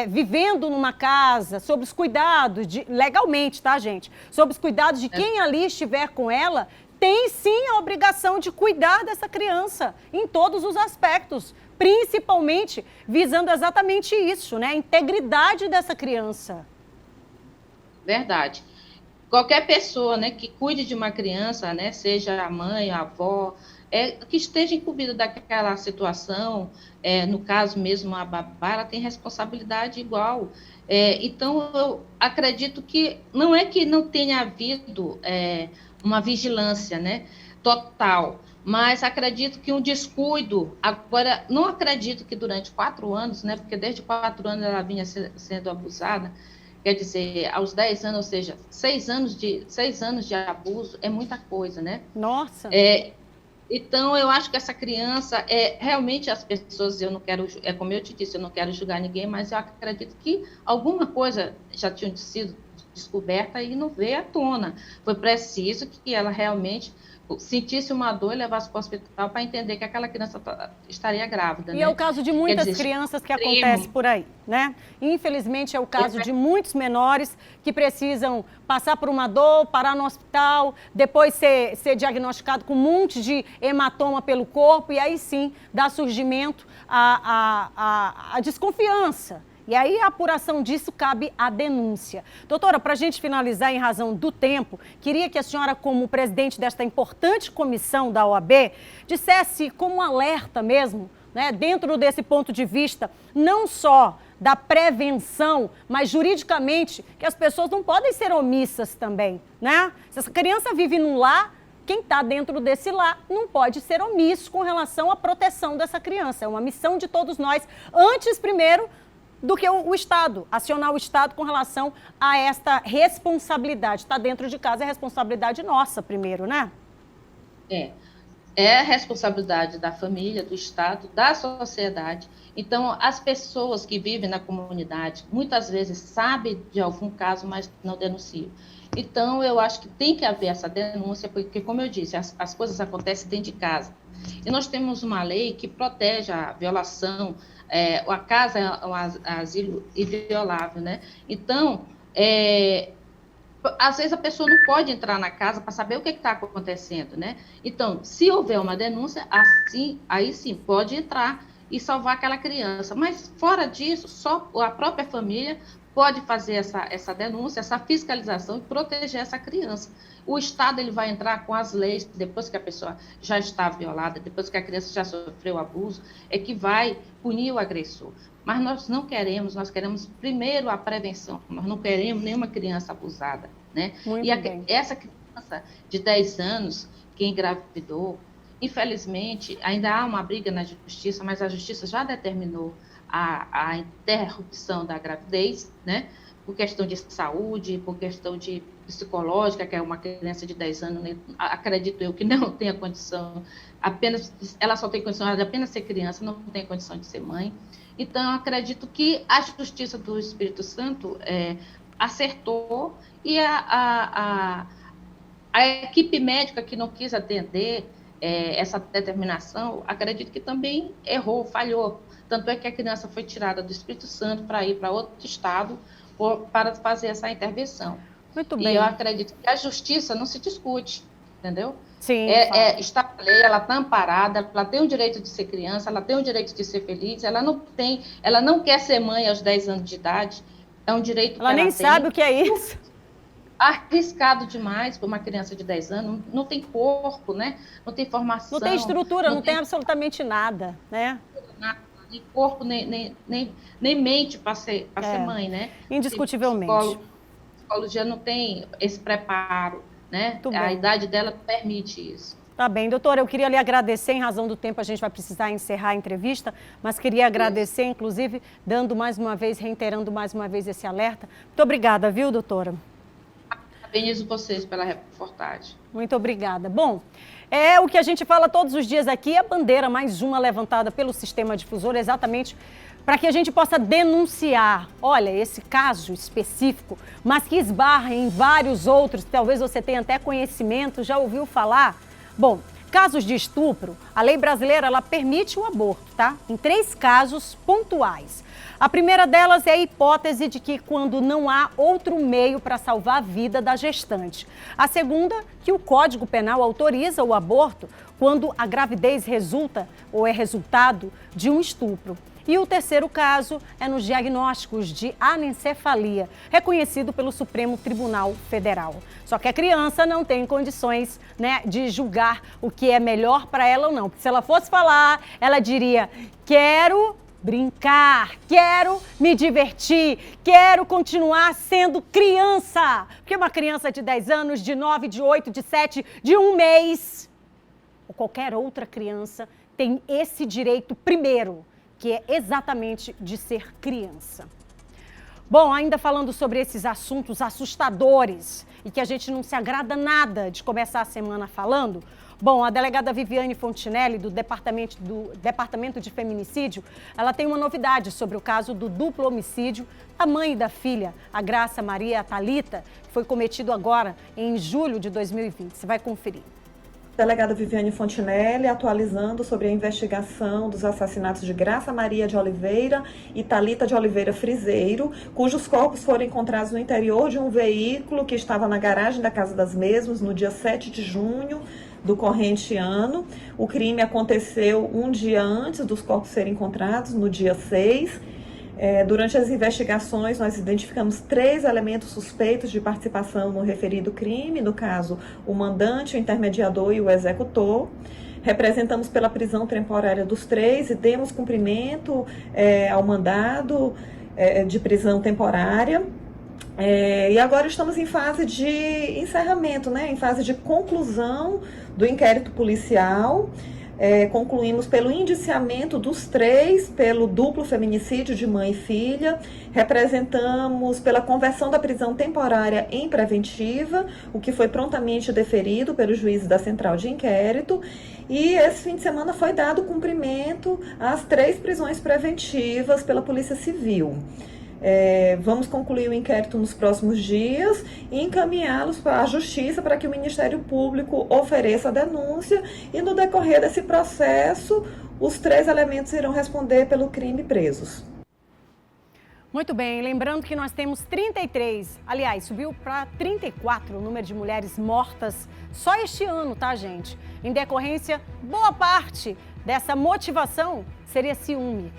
vivendo numa casa, sob os cuidados legalmente, tá, gente? Sob os cuidados de quem ali estiver com ela, tem sim a obrigação de cuidar dessa criança em todos os aspectos, principalmente visando exatamente isso, né? A integridade dessa criança. Verdade. Qualquer pessoa, né, que cuide de uma criança, né, seja a mãe, a avó, que esteja incumbida daquela situação, no caso mesmo a babá, ela tem responsabilidade igual. Então, eu acredito que não é que não tenha havido uma vigilância, né, total, mas acredito que um descuido, agora, não acredito que durante 4 anos, né, porque desde 4 anos ela vinha sendo abusada, quer dizer, aos 10 anos, ou seja, 6 anos de abuso é muita coisa, né? Nossa! Então, eu acho que essa criança, realmente as pessoas, eu não quero, como eu te disse, eu não quero julgar ninguém, mas eu acredito que alguma coisa já tinha sido descoberta e não veio à tona. Foi preciso que ela realmente sentisse uma dor e levasse para o hospital para entender que aquela criança estaria grávida. E né? é o caso de muitas crianças que acontece por aí, né? Infelizmente, é o caso de muitos menores que precisam passar por uma dor, parar no hospital, depois ser diagnosticado com um monte de hematoma pelo corpo e aí sim dá surgimento à desconfiança. E aí, a apuração disso cabe à denúncia. Doutora, para a gente finalizar, em razão do tempo, queria que a senhora, como presidente desta importante comissão da OAB, dissesse como um alerta mesmo, né, dentro desse ponto de vista, não só da prevenção, mas juridicamente, que as pessoas não podem ser omissas também, né? Se essa criança vive num lar, quem está dentro desse lar não pode ser omisso com relação à proteção dessa criança. É uma missão de todos nós, antes, primeiro, do que o Estado, acionar o Estado com relação a esta responsabilidade. Está dentro de casa, é responsabilidade nossa primeiro, né? É a responsabilidade da família, do Estado, da sociedade. Então, as pessoas que vivem na comunidade, muitas vezes sabem de algum caso, mas não denunciam. Então, eu acho que tem que haver essa denúncia, porque, como eu disse, as coisas acontecem dentro de casa. E nós temos uma lei que protege a violação, a casa é um asilo inviolável, né? Então, às vezes a pessoa não pode entrar na casa para saber o que está acontecendo, né? Então, se houver uma denúncia, aí sim, pode entrar e salvar aquela criança. Mas, fora disso, só a própria família pode fazer essa denúncia, essa fiscalização e proteger essa criança. O Estado ele vai entrar com as leis, depois que a pessoa já está violada, depois que a criança já sofreu abuso, é que vai punir o agressor. Mas nós queremos primeiro a prevenção, nós não queremos nenhuma criança abusada, né? Essa criança de 10 anos que engravidou, infelizmente, ainda há uma briga na justiça, mas a justiça já determinou a interrupção da gravidez, né? Por questão de saúde, por questão de psicológica, que é uma criança de 10 anos, né? Acredito eu que não tenha condição, ela só tem condição de apenas ser criança, não tem condição de ser mãe. Então, acredito que a Justiça do Espírito Santo acertou e a equipe médica que não quis atender essa determinação, acredito que também errou, falhou. Tanto é que a criança foi tirada do Espírito Santo para ir para outro estado para fazer essa intervenção. Muito bem. E eu acredito que a justiça não se discute, entendeu? Sim. Está na lei, ela está amparada, ela tem o direito de ser criança, ela tem o direito de ser feliz, ela não quer ser mãe aos 10 anos de idade, é um direito que ela nem tem. sabe o que é isso. Arriscado demais para uma criança de 10 anos, não tem corpo, né? Não tem formação. Não tem estrutura, não tem absolutamente nada, né? Nem corpo, nem mente para ser mãe, né? Indiscutivelmente. A psicologia não tem esse preparo, né? A idade dela permite isso. Tá bem, doutora, eu queria lhe agradecer, em razão do tempo a gente vai precisar encerrar a entrevista, mas queria agradecer, inclusive, dando mais uma vez, reiterando mais uma vez esse alerta. Muito obrigada, viu, doutora? Parabenizo vocês pela reportagem. Muito obrigada. Bom, é o que a gente fala todos os dias aqui, a bandeira, mais uma levantada pelo sistema difusor, exatamente para que a gente possa denunciar, olha, esse caso específico, mas que esbarra em vários outros, talvez você tenha até conhecimento, já ouviu falar. Bom, casos de estupro, a lei brasileira ela permite o aborto, tá? Em 3 casos pontuais. A primeira delas é a hipótese de que quando não há outro meio para salvar a vida da gestante. A segunda, que o Código Penal autoriza o aborto quando a gravidez resulta ou é resultado de um estupro. E o terceiro caso é nos diagnósticos de anencefalia, reconhecido pelo Supremo Tribunal Federal. Só que a criança não tem condições, né, de julgar o que é melhor para ela ou não. Porque se ela fosse falar, ela diria, quero brincar, quero me divertir, quero continuar sendo criança. Porque uma criança de 10 anos, de 9, de 8, de 7, de 1 mês, ou qualquer outra criança, tem esse direito primeiro, que é exatamente de ser criança. Bom, ainda falando sobre esses assuntos assustadores e que a gente não se agrada nada de começar a semana falando, bom, a delegada Viviane Fontinelli, do Departamento de Feminicídio, ela tem uma novidade sobre o caso do duplo homicídio da mãe e da filha, a Graça Maria Thalita, que foi cometido agora em julho de 2020. Você vai conferir. Delegada Viviane Fontinelli atualizando sobre a investigação dos assassinatos de Graça Maria de Oliveira e Thalita de Oliveira Friseiro, cujos corpos foram encontrados no interior de um veículo que estava na garagem da casa das mesmas no dia 7 de junho do corrente ano. O crime aconteceu um dia antes dos corpos serem encontrados, no dia 6. Durante as investigações, nós identificamos 3 elementos suspeitos de participação no referido crime, no caso, o mandante, o intermediador e o executor. Representamos pela prisão temporária dos 3 e demos cumprimento ao mandado de prisão temporária. E agora estamos em fase de encerramento, né? Em fase de conclusão do inquérito policial. Concluímos pelo indiciamento dos 3, pelo duplo feminicídio de mãe e filha, representamos pela conversão da prisão temporária em preventiva, o que foi prontamente deferido pelo juiz da Central de Inquérito, e esse fim de semana foi dado cumprimento às 3 prisões preventivas pela Polícia Civil. Vamos concluir o inquérito nos próximos dias e encaminhá-los para a Justiça para que o Ministério Público ofereça a denúncia e no decorrer desse processo os 3 elementos irão responder pelo crime presos. Muito bem, lembrando que nós temos 33, aliás, subiu para 34 o número de mulheres mortas só este ano, tá, gente? Em decorrência, boa parte dessa motivação seria ciúme.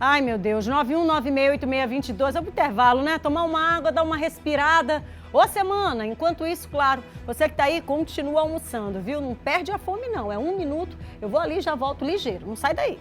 Ai, meu Deus, 91968622 é o intervalo, né? Tomar uma água, dar uma respirada. Ô, semana, enquanto isso, claro, você que tá aí, continua almoçando, viu? Não perde a fome, não. É 1 minuto, eu vou ali e já volto ligeiro. Não sai daí.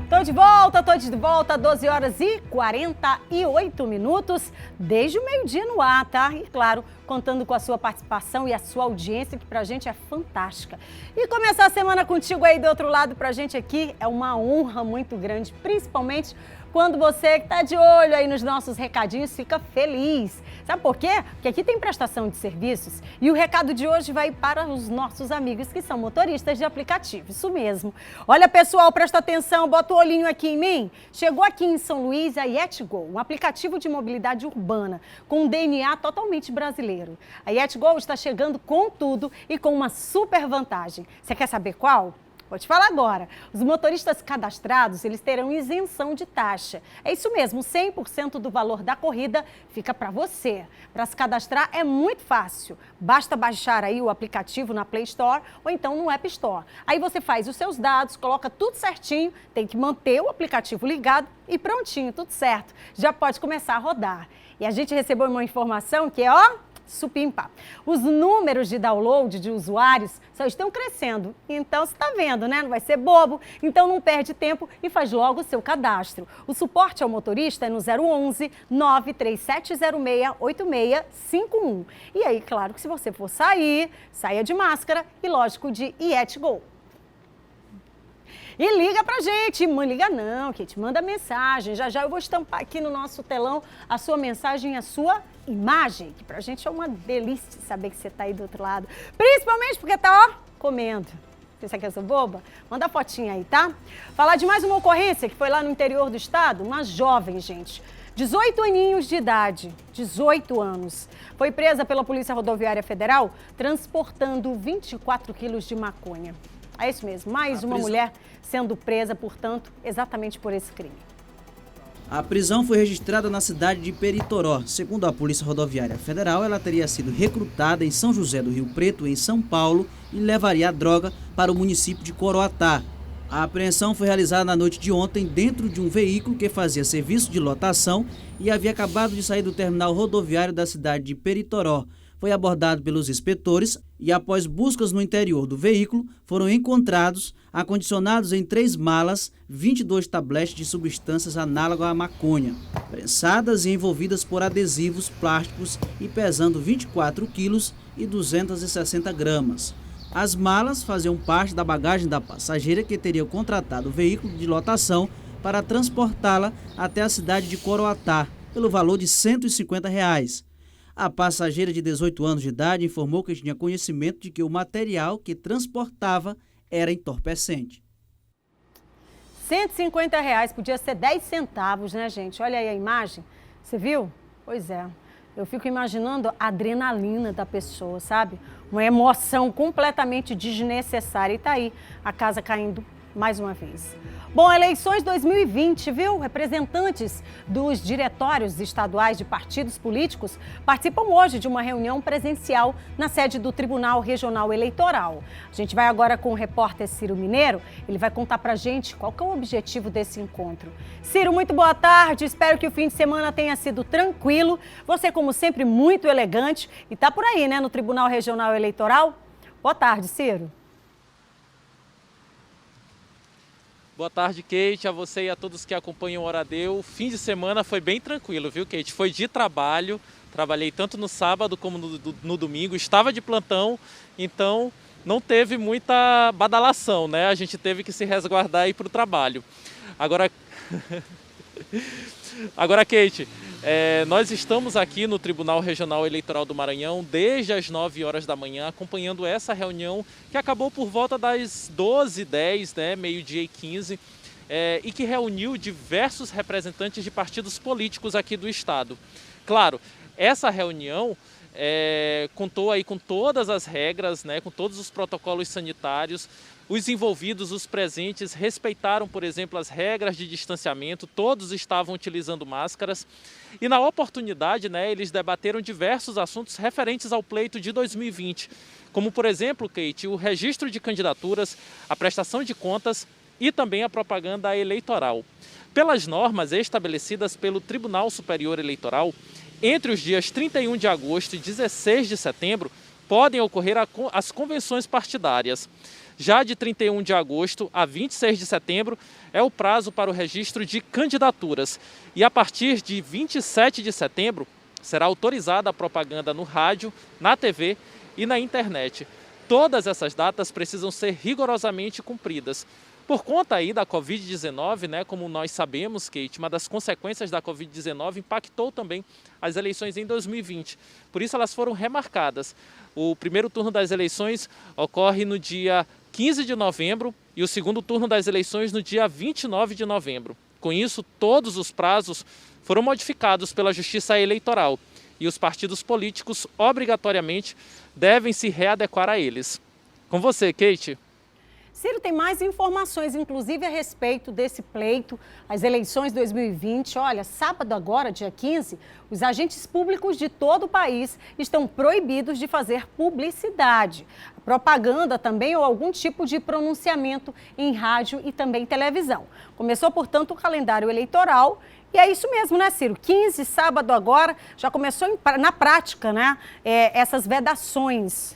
Tô de volta, 12 horas e 48 minutos, desde o meio-dia no ar, tá? E claro, contando com a sua participação e a sua audiência, que pra gente é fantástica. E começar a semana contigo aí do outro lado pra gente aqui é uma honra muito grande, principalmente quando você que tá de olho aí nos nossos recadinhos fica feliz. Sabe por quê? Porque aqui tem prestação de serviços e o recado de hoje vai para os nossos amigos que são motoristas de aplicativo. Isso mesmo. Olha, pessoal, presta atenção, bota o olhinho aqui em mim. Chegou aqui em São Luís a YetGo, um aplicativo de mobilidade urbana com um DNA totalmente brasileiro. A YetGo está chegando com tudo e com uma super vantagem. Você quer saber qual? Vou te falar agora. Os motoristas cadastrados, eles terão isenção de taxa. É isso mesmo, 100% do valor da corrida fica para você. Para se cadastrar é muito fácil. Basta baixar aí o aplicativo na Play Store ou então no App Store. Aí você faz os seus dados, coloca tudo certinho, tem que manter o aplicativo ligado e prontinho, tudo certo. Já pode começar a rodar. E a gente recebeu uma informação que é, supimpa. Os números de download de usuários só estão crescendo. Então, você está vendo, né? Não vai ser bobo. Então, não perde tempo e faz logo o seu cadastro. O suporte ao motorista é no 011 93706 8651. E aí, claro que se você for sair, saia de máscara e, lógico, de Yetgo. E liga pra gente, liga não, Kate, manda mensagem. Já já eu vou estampar aqui no nosso telão a sua mensagem, a sua imagem, que pra gente é uma delícia saber que você tá aí do outro lado. Principalmente porque tá, comendo. Pensa que eu sou boba? Manda a fotinha aí, tá? Falar de mais uma ocorrência que foi lá no interior do estado, uma jovem, gente. 18 aninhos de idade, 18 anos. Foi presa pela Polícia Rodoviária Federal transportando 24 quilos de maconha. É isso mesmo, mais uma mulher sendo presa, portanto, exatamente por esse crime. A prisão foi registrada na cidade de Peritoró. Segundo a Polícia Rodoviária Federal, ela teria sido recrutada em São José do Rio Preto, em São Paulo, e levaria a droga para o município de Coroatá. A apreensão foi realizada na noite de ontem dentro de um veículo que fazia serviço de lotação e havia acabado de sair do terminal rodoviário da cidade de Peritoró. Foi abordado pelos inspetores e, após buscas no interior do veículo, foram encontrados, acondicionados em 3 malas, 22 tabletes de substâncias análogas à maconha, prensadas e envolvidas por adesivos plásticos e pesando 24 quilos e 260 gramas. As malas faziam parte da bagagem da passageira que teria contratado o veículo de lotação para transportá-la até a cidade de Coroatá, pelo valor de R$ 150. A passageira de 18 anos de idade informou que tinha conhecimento de que o material que transportava era entorpecente. R$ 150, podia ser 10 centavos, né, gente? Olha aí a imagem. Você viu? Pois é. Eu fico imaginando a adrenalina da pessoa, sabe? Uma emoção completamente desnecessária. E tá aí a casa caindo mais uma vez. Bom, eleições 2020, viu? Representantes dos diretórios estaduais de partidos políticos participam hoje de uma reunião presencial na sede do Tribunal Regional Eleitoral. A gente vai agora com o repórter Ciro Mineiro. Ele vai contar pra gente qual que é o objetivo desse encontro. Ciro, muito boa tarde. Espero que o fim de semana tenha sido tranquilo. Você, como sempre, muito elegante e tá por aí, né, no Tribunal Regional Eleitoral. Boa tarde, Ciro. Boa tarde, Kate, a você e a todos que acompanham o Horadeu. O fim de semana foi bem tranquilo, viu, Kate? Foi de trabalho, trabalhei tanto no sábado como no domingo, estava de plantão, então não teve muita badalação, né? A gente teve que se resguardar aí para o trabalho. Agora, Kate, nós estamos aqui no Tribunal Regional Eleitoral do Maranhão desde as 9 horas da manhã, acompanhando essa reunião que acabou por volta das 12h10, né, meio-dia e 15, e que reuniu diversos representantes de partidos políticos aqui do estado. Claro, essa reunião contou aí com todas as regras, né, com todos os protocolos sanitários. Os envolvidos, os presentes, respeitaram, por exemplo, as regras de distanciamento, todos estavam utilizando máscaras. E na oportunidade, né, eles debateram diversos assuntos referentes ao pleito de 2020, como, por exemplo, Kate, o registro de candidaturas, a prestação de contas e também a propaganda eleitoral. Pelas normas estabelecidas pelo Tribunal Superior Eleitoral, entre os dias 31 de agosto e 16 de setembro, podem ocorrer as convenções partidárias. Já de 31 de agosto a 26 de setembro é o prazo para o registro de candidaturas. E a partir de 27 de setembro será autorizada a propaganda no rádio, na TV e na internet. Todas essas datas precisam ser rigorosamente cumpridas. Por conta aí da Covid-19, né, como nós sabemos, Kate, uma das consequências da Covid-19 impactou também as eleições em 2020. Por isso elas foram remarcadas. O primeiro turno das eleições ocorre no dia 15 de novembro e o segundo turno das eleições no dia 29 de novembro. Com isso, todos os prazos foram modificados pela Justiça Eleitoral e os partidos políticos, obrigatoriamente, devem se readequar a eles. Com você, Kate. Ciro, tem mais informações, inclusive a respeito desse pleito, as eleições 2020. Olha, sábado agora, dia 15, os agentes públicos de todo o país estão proibidos de fazer publicidade, propaganda também ou algum tipo de pronunciamento em rádio e também televisão. Começou, portanto, o calendário eleitoral. E é isso mesmo, né, Ciro? 15, sábado agora, já começou na prática, né, essas vedações.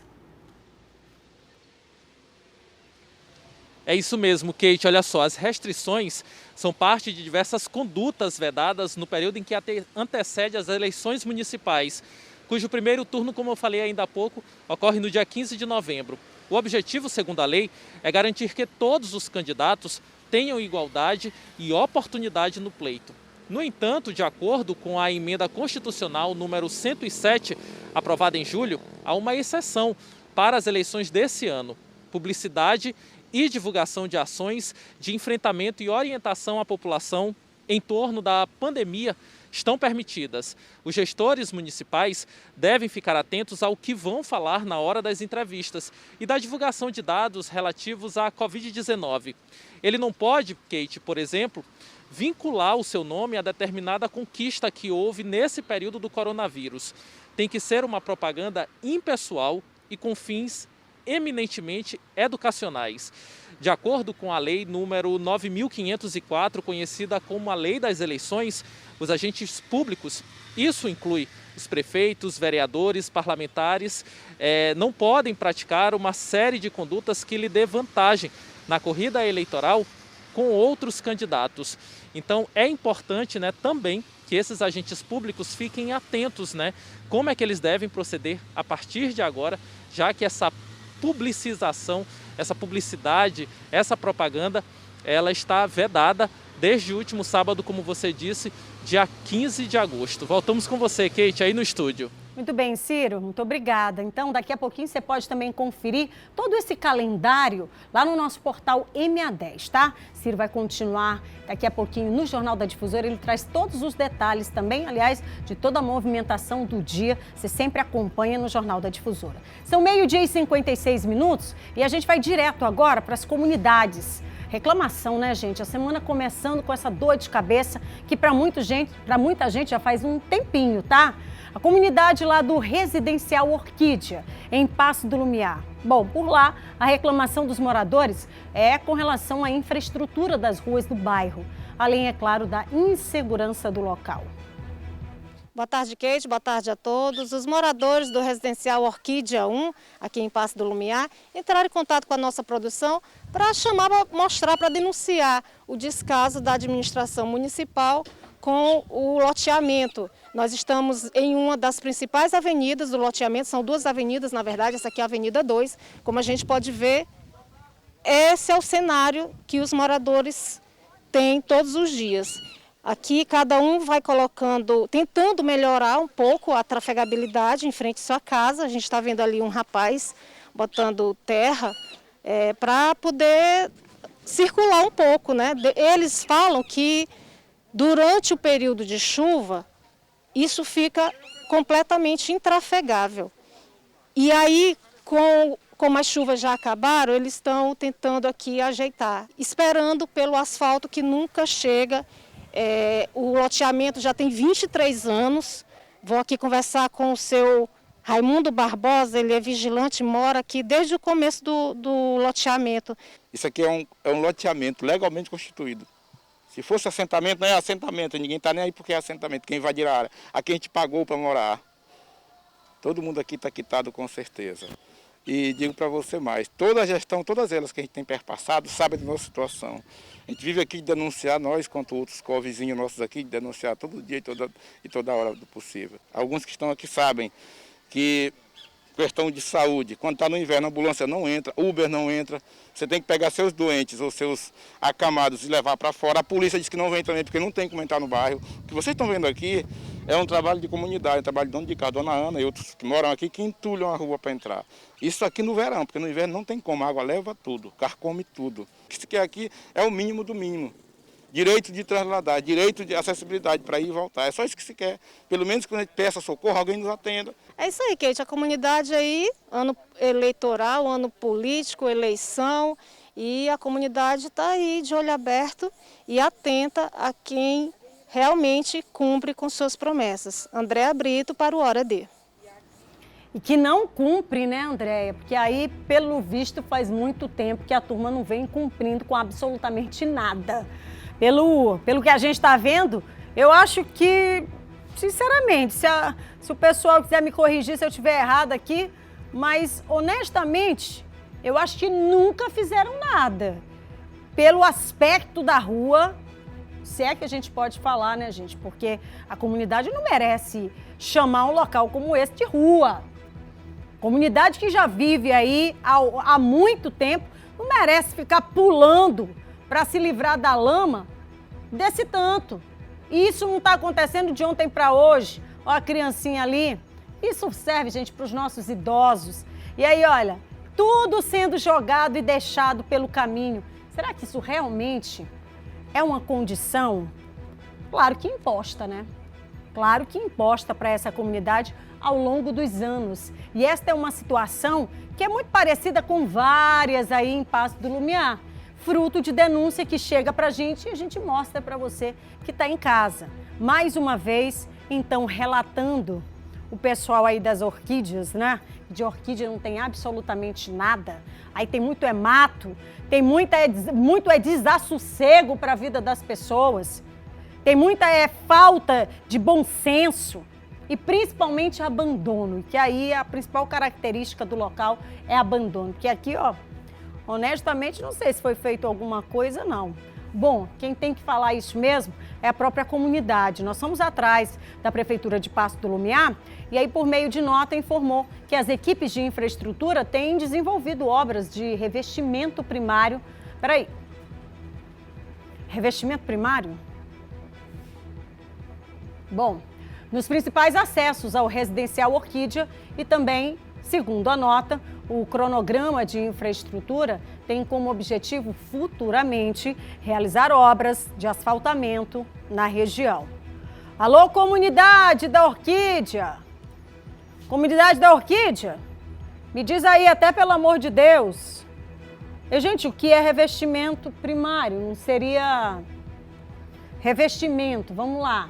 É isso mesmo, Kate. Olha só, as restrições são parte de diversas condutas vedadas no período em que antecede as eleições municipais, cujo primeiro turno, como eu falei ainda há pouco, ocorre no dia 15 de novembro. O objetivo, segundo a lei, é garantir que todos os candidatos tenham igualdade e oportunidade no pleito. No entanto, de acordo com a emenda constitucional número 107, aprovada em julho, há uma exceção para as eleições desse ano: publicidade e divulgação de ações de enfrentamento e orientação à população em torno da pandemia estão permitidas. Os gestores municipais devem ficar atentos ao que vão falar na hora das entrevistas e da divulgação de dados relativos à Covid-19. Ele não pode, Kate, por exemplo, vincular o seu nome a determinada conquista que houve nesse período do coronavírus. Tem que ser uma propaganda impessoal e com fins eminentemente educacionais. De acordo com a lei número 9.504, conhecida como a Lei das Eleições, os agentes públicos, isso inclui os prefeitos, vereadores, parlamentares, não podem praticar uma série de condutas que lhe dê vantagem na corrida eleitoral com outros candidatos. Então é importante, né, também que esses agentes públicos fiquem atentos, né, como é que eles devem proceder a partir de agora, já que essa publicização, essa publicidade, essa propaganda, ela está vedada desde o último sábado, como você disse, dia 15 de agosto. Voltamos com você, Kate, aí no estúdio. Muito bem, Ciro, muito obrigada. Então, daqui a pouquinho você pode também conferir todo esse calendário lá no nosso portal MA10, tá? Ciro vai continuar daqui a pouquinho no Jornal da Difusora. Ele traz todos os detalhes também, aliás, de toda a movimentação do dia. Você sempre acompanha no Jornal da Difusora. São 12h56 e a gente vai direto agora para as comunidades. Reclamação, né, gente? A semana começando com essa dor de cabeça que para muita gente já faz um tempinho, tá? A comunidade lá do Residencial Orquídea, em Passo do Lumiar. Bom, por lá, a reclamação dos moradores é com relação à infraestrutura das ruas do bairro, além, é claro, da insegurança do local. Boa tarde, Kate. Boa tarde a todos. Os moradores do Residencial Orquídea 1, aqui em Passo do Lumiar, entraram em contato com a nossa produção para mostrar, para denunciar o descaso da administração municipal com o loteamento. Nós estamos em uma das principais avenidas do loteamento, são duas avenidas, na verdade, essa aqui é a Avenida 2. Como a gente pode ver, esse é o cenário que os moradores têm todos os dias. Aqui cada um vai tentando melhorar um pouco a trafegabilidade em frente à sua casa. A gente está vendo ali um rapaz botando terra para poder circular um pouco, né? Eles falam que durante o período de chuva, isso fica completamente intrafegável. E aí, como as chuvas já acabaram, eles estão tentando aqui ajeitar, esperando pelo asfalto que nunca chega. O loteamento já tem 23 anos. Vou aqui conversar com o seu Raimundo Barbosa, ele é vigilante, mora aqui desde o começo do loteamento. Isso aqui é um loteamento legalmente constituído. Se fosse assentamento, não é assentamento, ninguém está nem aí porque é assentamento, quem invadir a área. Aqui a gente pagou para morar. Todo mundo aqui está quitado com certeza. E digo para você mais, toda a gestão, todas elas que a gente tem perpassado, sabem da nossa situação. A gente vive aqui de denunciar, nós quanto outros vizinhos nossos aqui, de denunciar todo dia e toda hora do possível. Alguns que estão aqui sabem que questão de saúde, quando está no inverno, a ambulância não entra, Uber não entra, você tem que pegar seus doentes ou seus acamados e levar para fora. A polícia diz que não vem também porque não tem como entrar no bairro. O que vocês estão vendo aqui é um trabalho de comunidade, um trabalho de dono de casa, Dona Ana e outros que moram aqui, que entulham a rua para entrar. Isso aqui no verão, porque no inverno não tem como, a água leva tudo, carcome tudo. O que se quer aqui é o mínimo do mínimo. Direito de trasladar, direito de acessibilidade para ir e voltar. É só isso que se quer. Pelo menos quando a gente peça socorro, alguém nos atenda. É isso aí, Kate. A comunidade aí, ano eleitoral, ano político, eleição. e a comunidade está aí de olho aberto e atenta a quem realmente cumpre com suas promessas. Andréa Brito para o Hora D. E que não cumpre, né, Andréia? Porque aí, pelo visto, faz muito tempo que a turma não vem cumprindo com absolutamente nada. Pelo que a gente está vendo, eu acho que, sinceramente, se o pessoal quiser me corrigir se eu estiver errado aqui, mas, honestamente, eu acho que nunca fizeram nada. Pelo aspecto da rua, se é que a gente pode falar, né, gente? Porque a comunidade não merece chamar um local como esse de rua. Comunidade que já vive aí há muito tempo não merece ficar pulando para se livrar da lama desse tanto. E isso não está acontecendo de ontem para hoje. Olha a criancinha ali. Isso serve, gente, para os nossos idosos. E aí, olha, tudo sendo jogado e deixado pelo caminho. Será que isso realmente é uma condição? Claro que imposta, né? Claro que imposta para essa comunidade ao longo dos anos. E esta é uma situação que é muito parecida com várias aí em Passo do Lumiar, fruto de denúncia que chega para a gente e a gente mostra para você que está em casa. Mais uma vez, então, relatando o pessoal aí das orquídeas, né? De orquídea não tem absolutamente nada. Aí tem muito mato, tem muito desassossego para a vida das pessoas. Tem muita falta de bom senso e principalmente abandono, que aí a principal característica do local é abandono. Porque aqui, ó, honestamente, não sei se foi feito alguma coisa, não. Bom, quem tem que falar isso mesmo é a própria comunidade. Nós fomos atrás da Prefeitura de Passo do Lumiar e aí, por meio de nota, informou que as equipes de infraestrutura têm desenvolvido obras de revestimento primário. Peraí. Revestimento primário? Bom, nos principais acessos ao residencial Orquídea e também, segundo a nota, o cronograma de infraestrutura tem como objetivo futuramente realizar obras de asfaltamento na região. Alô, comunidade da Orquídea! Comunidade da Orquídea? Me diz aí, até pelo amor de Deus. E, gente, o que é revestimento primário? Não seria revestimento, vamos lá.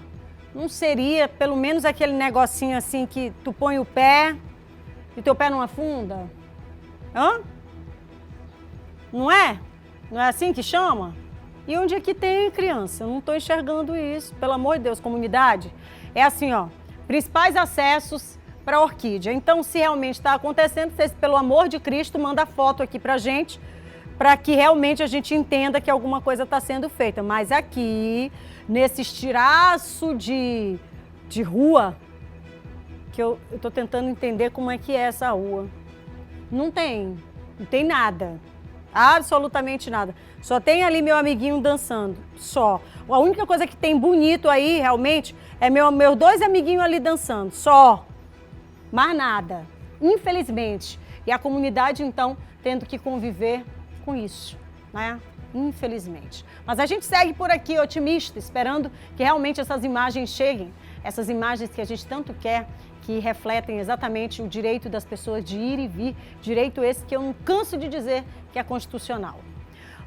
Não seria pelo menos aquele negocinho assim que tu põe o pé e teu pé não afunda? Hã? Não é? Não é assim que chama? E onde é que tem, criança? Eu não estou enxergando isso, pelo amor de Deus, comunidade. É assim, ó, principais acessos para a orquídea. Então, se realmente está acontecendo, vocês, pelo amor de Cristo, manda foto aqui para gente, para que realmente a gente entenda que alguma coisa está sendo feita. Mas aqui, nesse estiraço de rua, que eu estou tentando entender como é que é essa rua. Não tem nada, absolutamente nada. Só tem ali meu amiguinho dançando, só. A única coisa que tem bonito aí, realmente, é meus dois amiguinhos ali dançando, só. Mais nada, infelizmente. E a comunidade, então, tendo que conviver com isso, né? Infelizmente. Mas a gente segue por aqui otimista, esperando que realmente essas imagens cheguem, essas imagens que a gente tanto quer, que refletem exatamente o direito das pessoas de ir e vir, direito esse que eu não canso de dizer que é constitucional.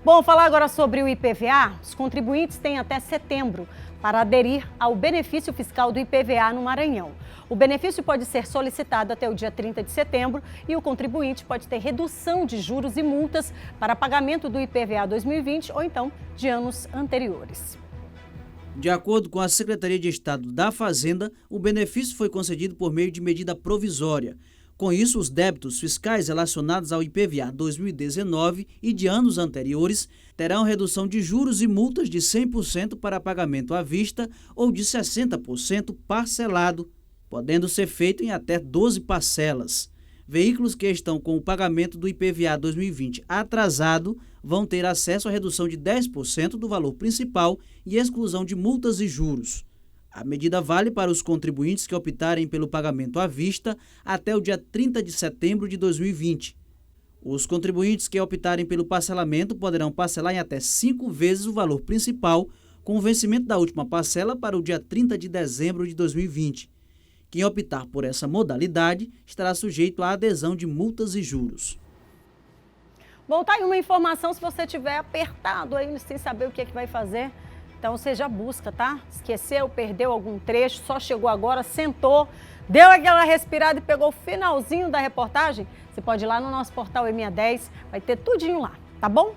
Bom, falar agora sobre o IPVA. Os contribuintes têm até setembro para aderir ao benefício fiscal do IPVA no Maranhão. O benefício pode ser solicitado até o dia 30 de setembro e o contribuinte pode ter redução de juros e multas para pagamento do IPVA 2020 ou então de anos anteriores. De acordo com a Secretaria de Estado da Fazenda, o benefício foi concedido por meio de medida provisória. Com isso, os débitos fiscais relacionados ao IPVA 2019 e de anos anteriores terão redução de juros e multas de 100% para pagamento à vista ou de 60% parcelado, podendo ser feito em até 12 parcelas. Veículos que estão com o pagamento do IPVA 2020 atrasado vão ter acesso à redução de 10% do valor principal e exclusão de multas e juros. A medida vale para os contribuintes que optarem pelo pagamento à vista até o dia 30 de setembro de 2020. Os contribuintes que optarem pelo parcelamento poderão parcelar em até 5 vezes o valor principal, com o vencimento da última parcela para o dia 30 de dezembro de 2020. Quem optar por essa modalidade estará sujeito à adesão de multas e juros. Bom, tá aí uma informação se você tiver apertado aí, sem saber o que é que vai fazer. Então você já busca, tá? Esqueceu, perdeu algum trecho, só chegou agora, sentou, deu aquela respirada e pegou o finalzinho da reportagem. Você pode ir lá no nosso portal E610, vai ter tudinho lá, tá bom?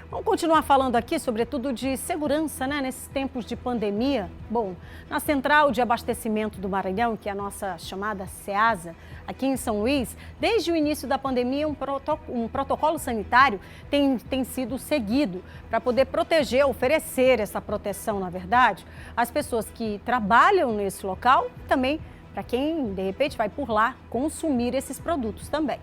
Vamos continuar falando aqui, sobretudo, de segurança, né? Nesses tempos de pandemia. Bom, na Central de Abastecimento do Maranhão, que é a nossa chamada CEASA, aqui em São Luís, desde o início da pandemia, um protocolo sanitário tem sido seguido para poder proteger, oferecer essa proteção, na verdade, às pessoas que trabalham nesse local e também para quem, de repente, vai por lá consumir esses produtos também.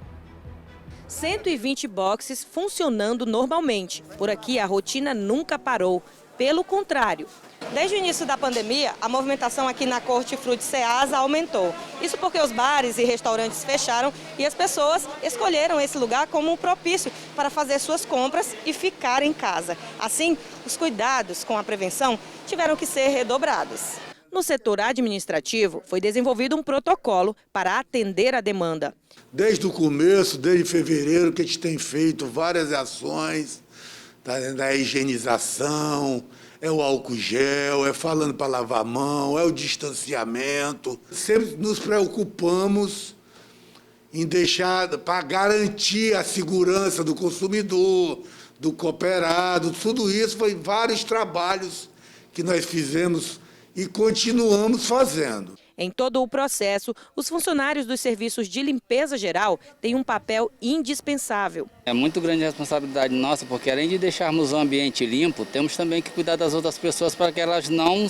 120 boxes funcionando normalmente. Por aqui a rotina nunca parou. Pelo contrário. Desde o início da pandemia, a movimentação aqui na Corte Fruti CEASA aumentou. Isso porque os bares e restaurantes fecharam e as pessoas escolheram esse lugar como um propício para fazer suas compras e ficar em casa. Assim, os cuidados com a prevenção tiveram que ser redobrados. No setor administrativo, foi desenvolvido um protocolo para atender a demanda. Desde o começo, desde fevereiro, que a gente tem feito várias ações, tá, da higienização, é o álcool gel, é falando para lavar a mão, é o distanciamento. Sempre nos preocupamos em deixar, para garantir a segurança do consumidor, do cooperado, tudo isso foi vários trabalhos que nós fizemos e continuamos fazendo. Em todo o processo, os funcionários dos serviços de limpeza geral têm um papel indispensável. É muito grande a responsabilidade nossa, porque além de deixarmos o ambiente limpo, temos também que cuidar das outras pessoas para que elas não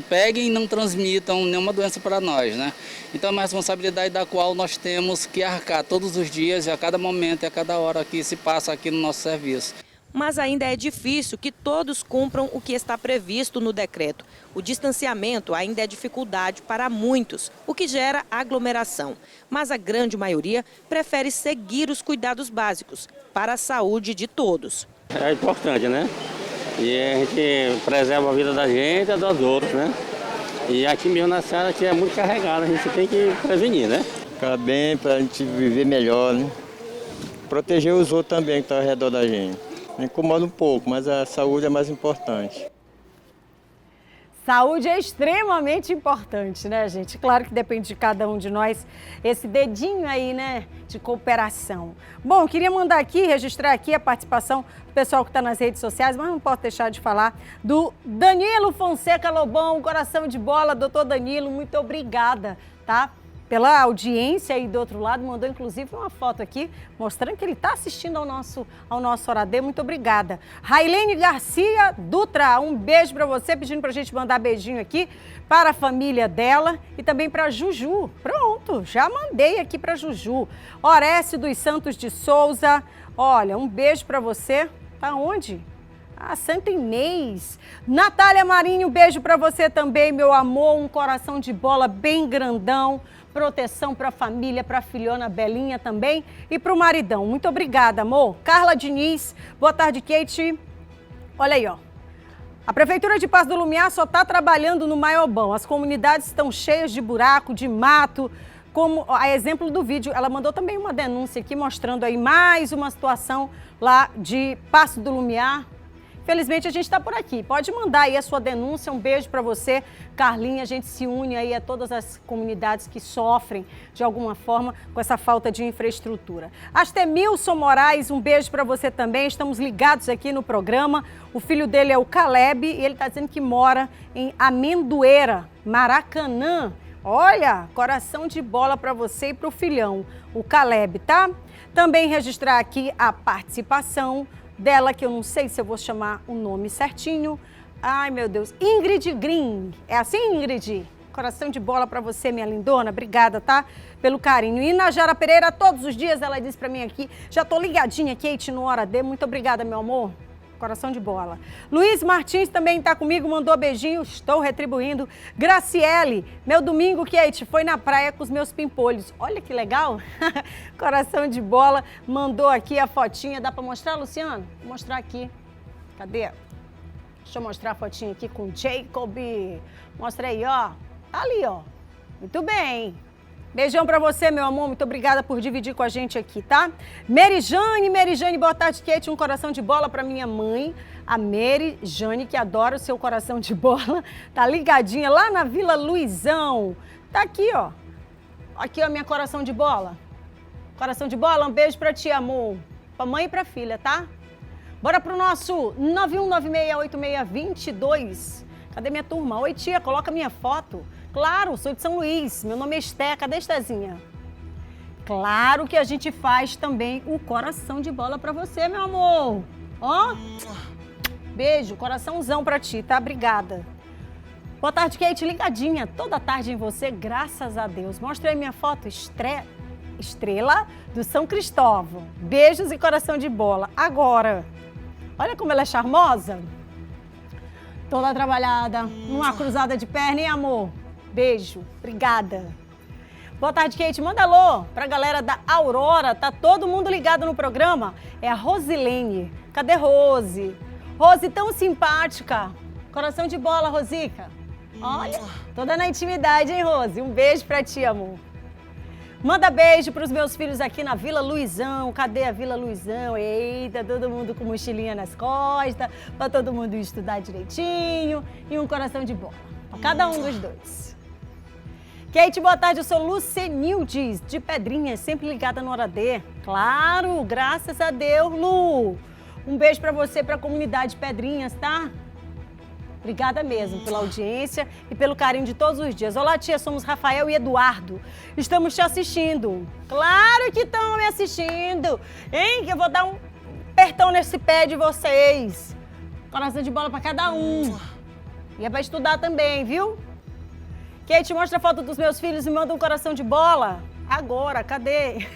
peguem e não transmitam nenhuma doença para nós, né? Então é uma responsabilidade da qual nós temos que arcar todos os dias, e a cada momento e a cada hora que se passa aqui no nosso serviço. Mas ainda é difícil que todos cumpram o que está previsto no decreto. O distanciamento ainda é dificuldade para muitos, o que gera aglomeração. Mas a grande maioria prefere seguir os cuidados básicos para a saúde de todos. É importante, né? E a gente preserva a vida da gente e dos outros, né? E aqui mesmo na Serra que é muito carregada, a gente tem que prevenir, né? Ficar bem para a gente viver melhor, né? Proteger os outros também que estão ao redor da gente. Me incomoda um pouco, mas a saúde é mais importante. Saúde é extremamente importante, né, gente? Claro que depende de cada um de nós, esse dedinho aí, né, de cooperação. Bom, queria mandar aqui, registrar aqui a participação do pessoal que está nas redes sociais, mas não posso deixar de falar do Danilo Fonseca Lobão, coração de bola, doutor Danilo, muito obrigada, tá? Pela audiência aí do outro lado, mandou inclusive uma foto aqui, mostrando que ele está assistindo ao nosso Hora-D. Muito obrigada. Railene Garcia Dutra, um beijo para você, pedindo para a gente mandar beijinho aqui para a família dela e também para Juju. Pronto, já mandei aqui para Juju. Horécio dos Santos de Souza, olha, um beijo para você. Tá onde? Ah, Santa Inês. Natália Marinho, um beijo para você também, meu amor. Um coração de bola bem grandão. Proteção para a família, para a filhona Belinha também e para o maridão. Muito obrigada, amor. Carla Diniz, boa tarde, Kate. Olha aí, ó. A Prefeitura de Passo do Lumiar só está trabalhando no Maiobão. As comunidades estão cheias de buraco, de mato. Como a exemplo do vídeo, ela mandou também uma denúncia aqui mostrando aí mais uma situação lá de Passo do Lumiar. Felizmente a gente está por aqui. Pode mandar aí a sua denúncia. Um beijo para você, Carlinha. A gente se une aí a todas as comunidades que sofrem de alguma forma com essa falta de infraestrutura. Astemilson Moraes, um beijo para você também. Estamos ligados aqui no programa. O filho dele é o Caleb e ele está dizendo que mora em Amendoeira, Maracanã. Olha, coração de bola para você e para o filhão, o Caleb, tá? Também registrar aqui a participação dela, que eu não sei se eu vou chamar o nome certinho. Ai, meu Deus. Ingrid Green. É assim, Ingrid? Coração de bola para você, minha lindona. Obrigada, tá? Pelo carinho. E Najara Pereira, todos os dias ela diz para mim aqui, já tô ligadinha, Kate, no Hora-D. Muito obrigada, meu amor. Coração de bola. Luiz Martins também está comigo, mandou beijinho, estou retribuindo. Graciele, meu domingo, Kate, foi na praia com os meus pimpolhos. Olha que legal. Coração de bola, mandou aqui a fotinha. Dá para mostrar, Luciano? Vou mostrar aqui. Cadê? Deixa eu mostrar a fotinha aqui com o Jacob. Mostra aí, ó. Ali, ó. Muito bem. Beijão pra você, meu amor. Muito obrigada por dividir com a gente aqui, tá? Merijane, boa tarde, Kate. Um coração de bola pra minha mãe. A Merijane, que adora o seu coração de bola. Tá ligadinha lá na Vila Luizão. Tá aqui, ó. Aqui, ó, minha coração de bola. Coração de bola, um beijo pra ti, amor. Pra mãe e pra filha, tá? Bora pro nosso 91968622. Cadê minha turma? Oi, tia, coloca minha foto. Claro, sou de São Luís. Meu nome é Esté. Cadê Estézinha? Claro que a gente faz também o coração de bola pra você, meu amor. Ó. Beijo, coraçãozão pra ti, tá? Obrigada. Boa tarde, Kate. Ligadinha toda tarde em você, graças a Deus. Mostra aí minha foto, estrela do São Cristóvão. Beijos e coração de bola. Agora, olha como ela é charmosa. Toda trabalhada, numa cruzada de perna, hein, amor? Beijo, obrigada. Boa tarde, Kate. Manda alô pra galera da Aurora. Tá todo mundo ligado no programa? É a Rosilene. Cadê Rose? Rose, tão simpática. Coração de bola, Rosica. Olha, toda na intimidade, hein, Rose? Um beijo pra ti, amor. Manda beijo pros meus filhos aqui na Vila Luizão. Cadê a Vila Luizão? Eita, todo mundo com mochilinha nas costas, pra todo mundo estudar direitinho. E um coração de bola pra cada um dos dois. Kate, boa tarde. Eu sou Lucenildes, de Pedrinhas, sempre ligada no Hora D. Claro, graças a Deus, Lu. Um beijo pra você, pra comunidade Pedrinhas, tá? Obrigada mesmo pela audiência e pelo carinho de todos os dias. Olá, tia, somos Rafael e Eduardo. Estamos te assistindo. Claro que estão me assistindo. Hein? Que eu vou dar um apertão nesse pé de vocês. Coração de bola pra cada um. E é pra estudar também, viu? Kate, mostra a foto dos meus filhos e manda um coração de bola. Agora, cadê?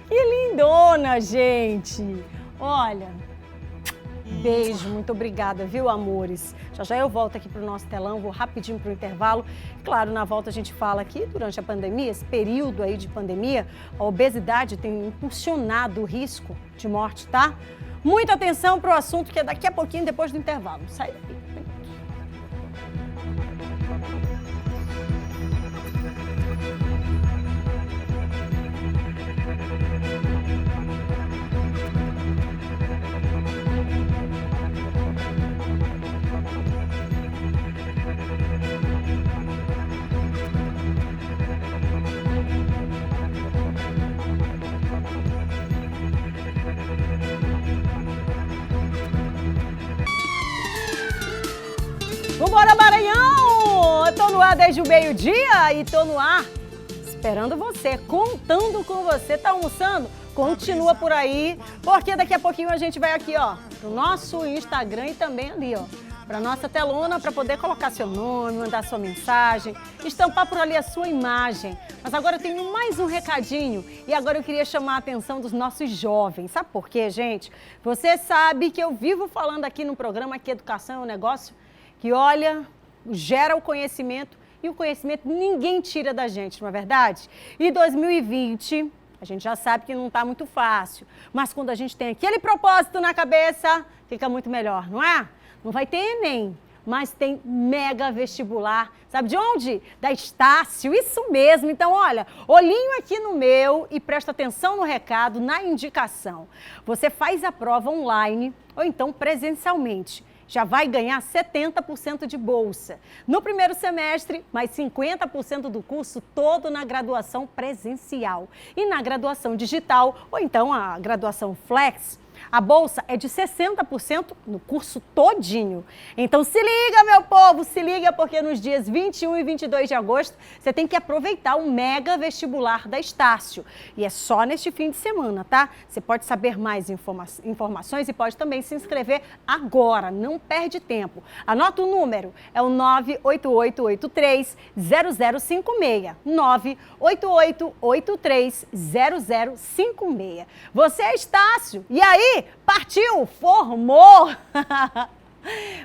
Que lindona, gente. Olha, beijo, muito obrigada, viu, amores? Já eu volto aqui pro nosso telão, vou rapidinho pro intervalo. Claro, na volta a gente fala aqui, durante a pandemia, esse período aí de pandemia, a obesidade tem impulsionado o risco de morte, tá? Muita atenção pro assunto, que é daqui a pouquinho, depois do intervalo. Sai daqui. Vambora, Maranhão! Eu tô no ar desde o meio-dia e tô no ar esperando você, contando com você. Tá almoçando? Continua por aí, porque daqui a pouquinho a gente vai aqui, ó, pro nosso Instagram e também ali, ó, pra nossa telona, para poder colocar seu nome, mandar sua mensagem, estampar por ali a sua imagem. Mas agora eu tenho mais um recadinho e agora eu queria chamar a atenção dos nossos jovens. Sabe por quê, gente? Você sabe que eu vivo falando aqui no programa que educação é um negócio que, olha, gera o conhecimento e o conhecimento ninguém tira da gente, não é verdade? E 2020, a gente já sabe que não está muito fácil, mas quando a gente tem aquele propósito na cabeça, fica muito melhor, não é? Não vai ter Enem, mas tem mega vestibular. Sabe de onde? Da Estácio, isso mesmo. Então, olha, olhinho aqui no meu e presta atenção no recado, na indicação. Você faz a prova online ou então presencialmente. Já vai ganhar 70% de bolsa. No primeiro semestre, mais 50% do curso todo na graduação presencial. E na graduação digital, ou então a graduação flex, a bolsa é de 60% no curso todinho. Então se liga, meu povo, se liga, porque nos dias 21 e 22 de agosto você tem que aproveitar o mega vestibular da Estácio. E é só neste fim de semana, tá? Você pode saber mais informações e pode também se inscrever agora, não perde tempo. Anota o número, é o 988830056. 988830056. Você é Estácio. E aí? Partiu, formou!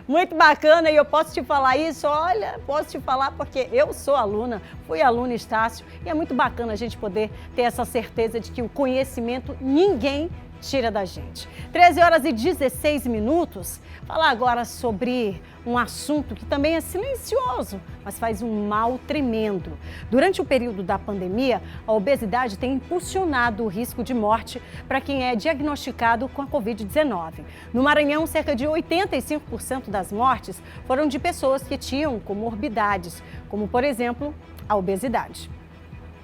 Muito bacana, e eu posso te falar isso, olha, posso te falar porque eu sou aluna, fui aluna Estácio, e é muito bacana a gente poder ter essa certeza de que o conhecimento ninguém tira da gente. 13h16. Falar agora sobre um assunto que também é silencioso, mas faz um mal tremendo. Durante o período da pandemia, a obesidade tem impulsionado o risco de morte para quem é diagnosticado com a Covid-19. No Maranhão, cerca de 85% das mortes foram de pessoas que tinham comorbidades, como, por exemplo, a obesidade.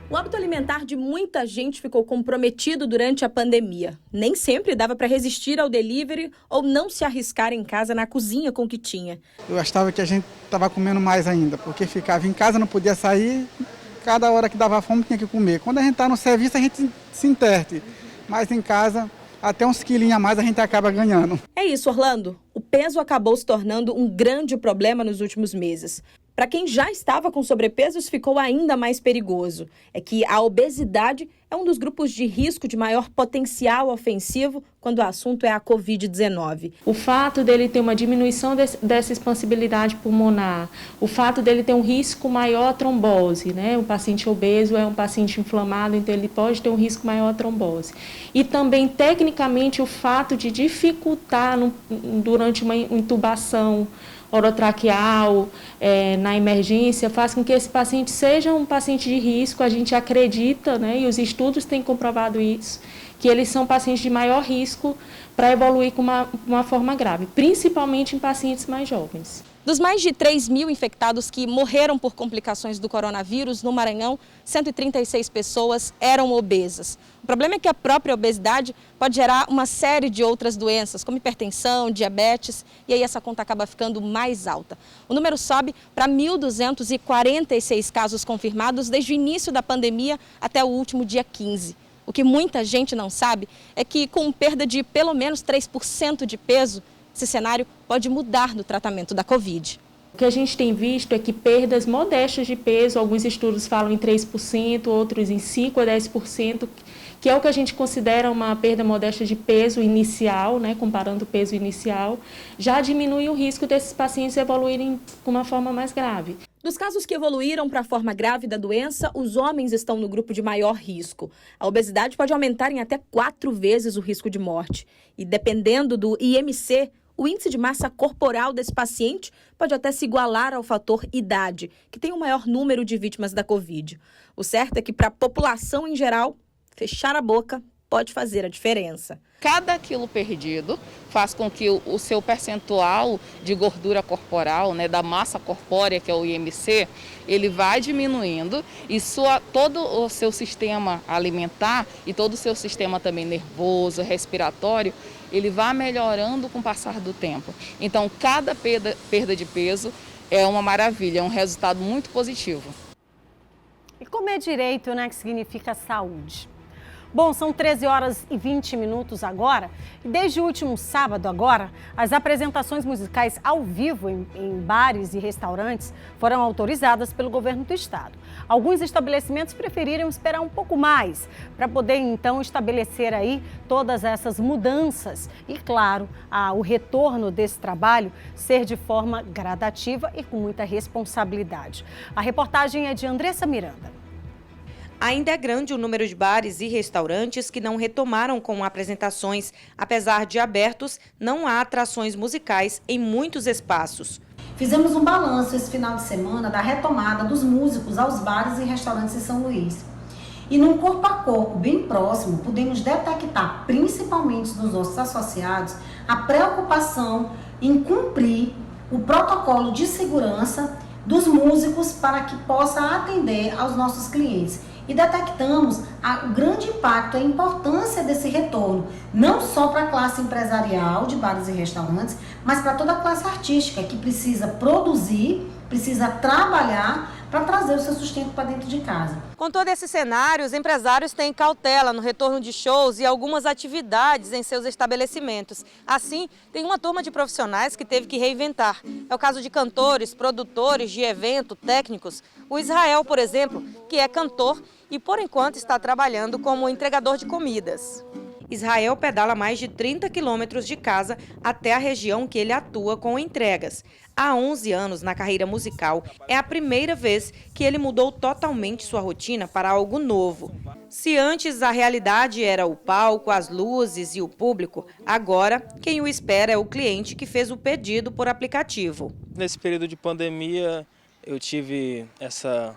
O hábito alimentar de muita gente ficou comprometido durante a pandemia. Nem sempre dava para resistir ao delivery ou não se arriscar em casa na cozinha com o que tinha. Eu achava que a gente estava comendo mais ainda, porque ficava em casa, não podia sair, cada hora que dava fome tinha que comer. Quando a gente está no serviço, a gente se interte, mas em casa, até uns quilinhos a mais a gente acaba ganhando. É isso, Orlando. O peso acabou se tornando um grande problema nos últimos meses. Para quem já estava com sobrepeso, isso ficou ainda mais perigoso. É que a obesidade é um dos grupos de risco de maior potencial ofensivo quando o assunto é a Covid-19. O fato dele ter uma diminuição dessa expansibilidade pulmonar, o fato dele ter um risco maior à trombose, né? O paciente obeso é um paciente inflamado, então ele pode ter um risco maior à trombose. E também, tecnicamente, o fato de dificultar durante uma intubação orotraqueal, na emergência, faz com que esse paciente seja um paciente de risco. A gente acredita, né, e os estudos têm comprovado isso, que eles são pacientes de maior risco para evoluir com uma forma grave, principalmente em pacientes mais jovens. Dos mais de 3.000 infectados que morreram por complicações do coronavírus no Maranhão, 136 pessoas eram obesas. O problema é que a própria obesidade pode gerar uma série de outras doenças, como hipertensão, diabetes, e aí essa conta acaba ficando mais alta. O número sobe para 1.246 casos confirmados desde o início da pandemia até o último dia 15. O que muita gente não sabe é que, com perda de pelo menos 3% de peso, esse cenário pode mudar no tratamento da Covid. O que a gente tem visto é que perdas modestas de peso, alguns estudos falam em 3%, outros em 5% a 10%, que é o que a gente considera uma perda modesta de peso inicial, né, comparando o peso inicial, já diminui o risco desses pacientes evoluírem com uma forma mais grave. Dos casos que evoluíram para a forma grave da doença, os homens estão no grupo de maior risco. A obesidade pode aumentar em até 4 vezes o risco de morte. E dependendo do IMC, o índice de massa corporal desse paciente pode até se igualar ao fator idade, que tem o maior número de vítimas da Covid. O certo é que, para a população em geral, fechar a boca pode fazer a diferença. Cada quilo perdido faz com que o seu percentual de gordura corporal, né, da massa corpórea, que é o IMC, ele vai diminuindo e todo o seu sistema alimentar e todo o seu sistema também nervoso, respiratório, ele vai melhorando com o passar do tempo. Então, cada perda de peso é uma maravilha, é um resultado muito positivo. E comer direito, né, que significa saúde. Bom, são 13h20 agora e desde o último sábado agora, as apresentações musicais ao vivo em bares e restaurantes foram autorizadas pelo governo do estado. Alguns estabelecimentos preferiram esperar um pouco mais para poder então estabelecer aí todas essas mudanças e, claro, o retorno desse trabalho ser de forma gradativa e com muita responsabilidade. A reportagem é de Andressa Miranda. Ainda é grande o número de bares e restaurantes que não retomaram com apresentações. Apesar de abertos, não há atrações musicais em muitos espaços. Fizemos um balanço esse final de semana da retomada dos músicos aos bares e restaurantes em São Luís. E num corpo a corpo bem próximo, podemos detectar, principalmente nos nossos associados, a preocupação em cumprir o protocolo de segurança dos músicos para que possa atender aos nossos clientes. E detectamos o grande impacto, a importância desse retorno, não só para a classe empresarial de bares e restaurantes, mas para toda a classe artística que precisa produzir, precisa trabalhar para trazer o seu sustento para dentro de casa. Com todo esse cenário, os empresários têm cautela no retorno de shows e algumas atividades em seus estabelecimentos. Assim, tem uma turma de profissionais que teve que reinventar. É o caso de cantores, produtores de evento, técnicos. O Israel, por exemplo, que é cantor e por enquanto está trabalhando como entregador de comidas. Israel pedala mais de 30 quilômetros de casa até a região que ele atua com entregas. Há 11 anos na carreira musical, é a primeira vez que ele mudou totalmente sua rotina para algo novo. Se antes a realidade era o palco, as luzes e o público, agora quem o espera é o cliente que fez o pedido por aplicativo. Nesse período de pandemia, eu tive essa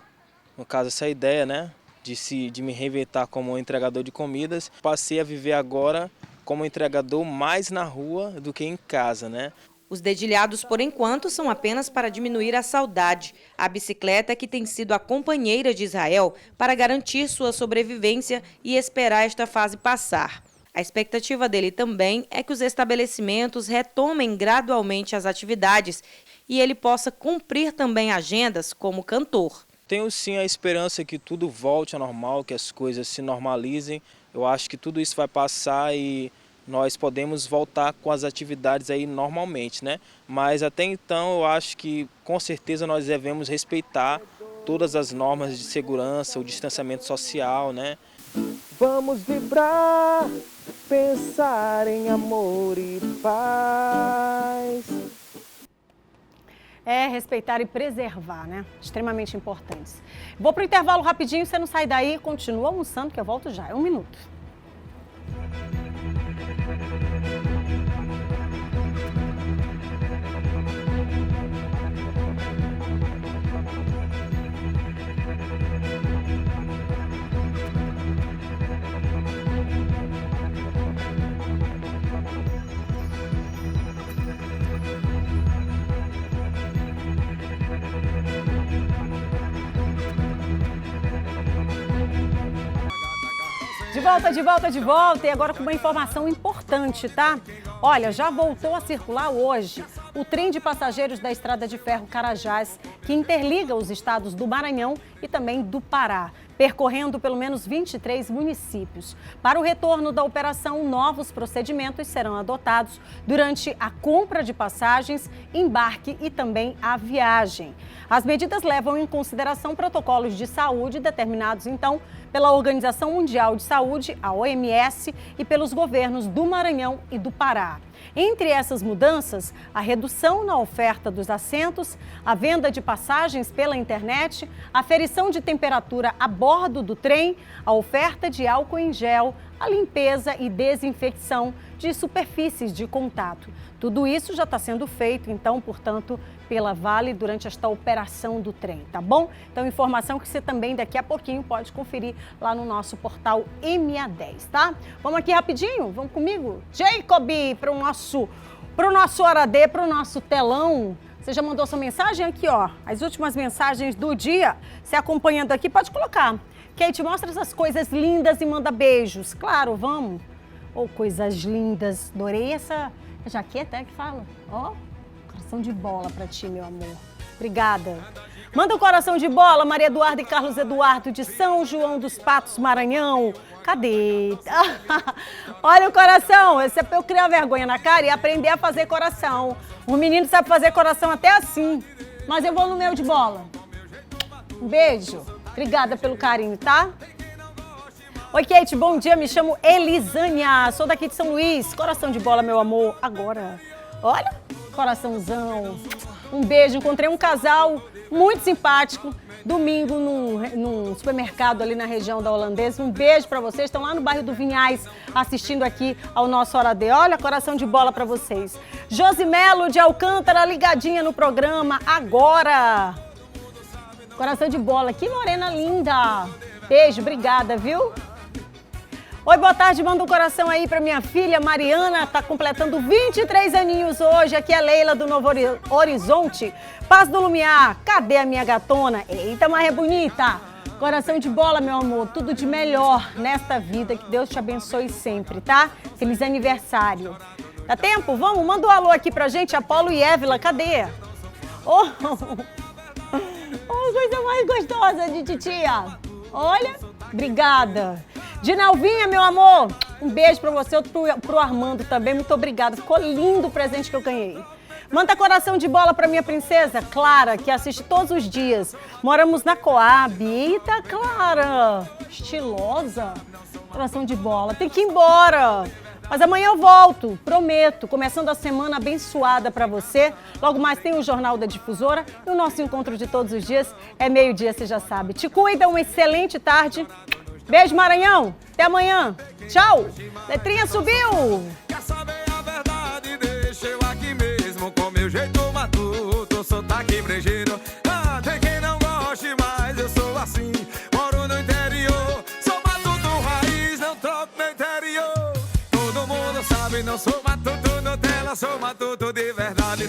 ideia, né, de me reinventar como entregador de comidas. Passei a viver agora como entregador mais na rua do que em casa, né? Os dedilhados, por enquanto, são apenas para diminuir a saudade. A bicicleta é que tem sido a companheira de Israel para garantir sua sobrevivência e esperar esta fase passar. A expectativa dele também é que os estabelecimentos retomem gradualmente as atividades e ele possa cumprir também agendas como cantor. Tenho sim a esperança que tudo volte ao normal, que as coisas se normalizem. Eu acho que tudo isso vai passar e nós podemos voltar com as atividades aí normalmente, né? Mas até então eu acho que com certeza nós devemos respeitar todas as normas de segurança, o distanciamento social, né? Vamos vibrar, pensar em amor e paz. É respeitar e preservar, né? Extremamente importantes. Vou pro intervalo rapidinho, você não sai daí, continua almoçando que eu volto já. É 1 minuto. De volta. E agora com uma informação importante, tá? Olha, já voltou a circular hoje o trem de passageiros da Estrada de Ferro Carajás, que interliga os estados do Maranhão e também do Pará, percorrendo pelo menos 23 municípios. Para o retorno da operação, novos procedimentos serão adotados durante a compra de passagens, embarque e também a viagem. As medidas levam em consideração protocolos de saúde determinados, então, pela Organização Mundial de Saúde, a OMS, e pelos governos do Maranhão e do Pará. Entre essas mudanças, a redução na oferta dos assentos, a venda de passagens pela internet, a aferição de temperatura a bordo do trem, a oferta de álcool em gel, a limpeza e desinfecção de superfícies de contato. Tudo isso já está sendo feito, então, portanto, pela Vale durante esta operação do trem, tá bom? Então, informação que você também daqui a pouquinho pode conferir lá no nosso portal MA10, tá? Vamos aqui rapidinho? Vamos comigo? Jacob, para o nosso Hora D, para o nosso telão. Você já mandou sua mensagem? Aqui, ó, as últimas mensagens do dia. Você acompanhando aqui, pode colocar. Kate, mostra essas coisas lindas e manda beijos. Claro, vamos. Oh, coisas lindas. Adorei essa jaqueta, que fala. Ó, coração de bola pra ti, meu amor. Obrigada. Manda um coração de bola, Maria Eduarda e Carlos Eduardo, de São João dos Patos, Maranhão. Cadê? Olha o coração. Esse é pra eu criar vergonha na cara e aprender a fazer coração. O menino sabe fazer coração até assim. Mas eu vou no meu de bola. Um beijo. Obrigada pelo carinho, tá? Oi, Kate, bom dia. Me chamo Elisânia. Sou daqui de São Luís. Coração de bola, meu amor. Agora. Olha, coraçãozão. Um beijo. Encontrei um casal muito simpático. Domingo num supermercado ali na região da Holandesa. Um beijo pra vocês. Estão lá no bairro do Vinhais assistindo aqui ao nosso Hora D. Olha, coração de bola pra vocês. Josimelo de Alcântara ligadinha no programa agora. Coração de bola. Que morena linda. Beijo, obrigada, viu? Oi, boa tarde. Manda um coração aí pra minha filha Mariana. Tá completando 23 aninhos hoje. Aqui é a Leila do Novo Horizonte. Paz do Lumiar. Cadê a minha gatona? Eita, mas é bonita. Coração de bola, meu amor. Tudo de melhor nesta vida. Que Deus te abençoe sempre, tá? Feliz aniversário. Dá tempo? Vamos? Manda um alô aqui pra gente. Apolo e Évila. Cadê? Oh, coisa mais gostosa de titia. Olha, obrigada. Dinalvinha, meu amor, um beijo pra você, outro pro Armando também, muito obrigada. Ficou lindo o presente que eu ganhei. Manda coração de bola pra minha princesa Clara, que assiste todos os dias. Moramos na Coab. Eita, Clara, estilosa. Tração de bola, tem que ir embora. Mas amanhã eu volto, prometo. Começando a semana abençoada para você. Logo mais tem o Jornal da Difusora e o nosso encontro de todos os dias é meio-dia, você já sabe. Te cuida, uma excelente tarde. Beijo, Maranhão. Até amanhã. Tchau. Letrinha subiu. Quer saber a verdade? Deixa eu aqui mesmo com meu jeito matuto, sotaque brejeiro. Ah, tem quem não goste, mas eu sou assim. Moro no interior, sou matuto raiz, não troco meu interior. Todo mundo sabe, não sou matuto Nutella, sou matuto de verdade.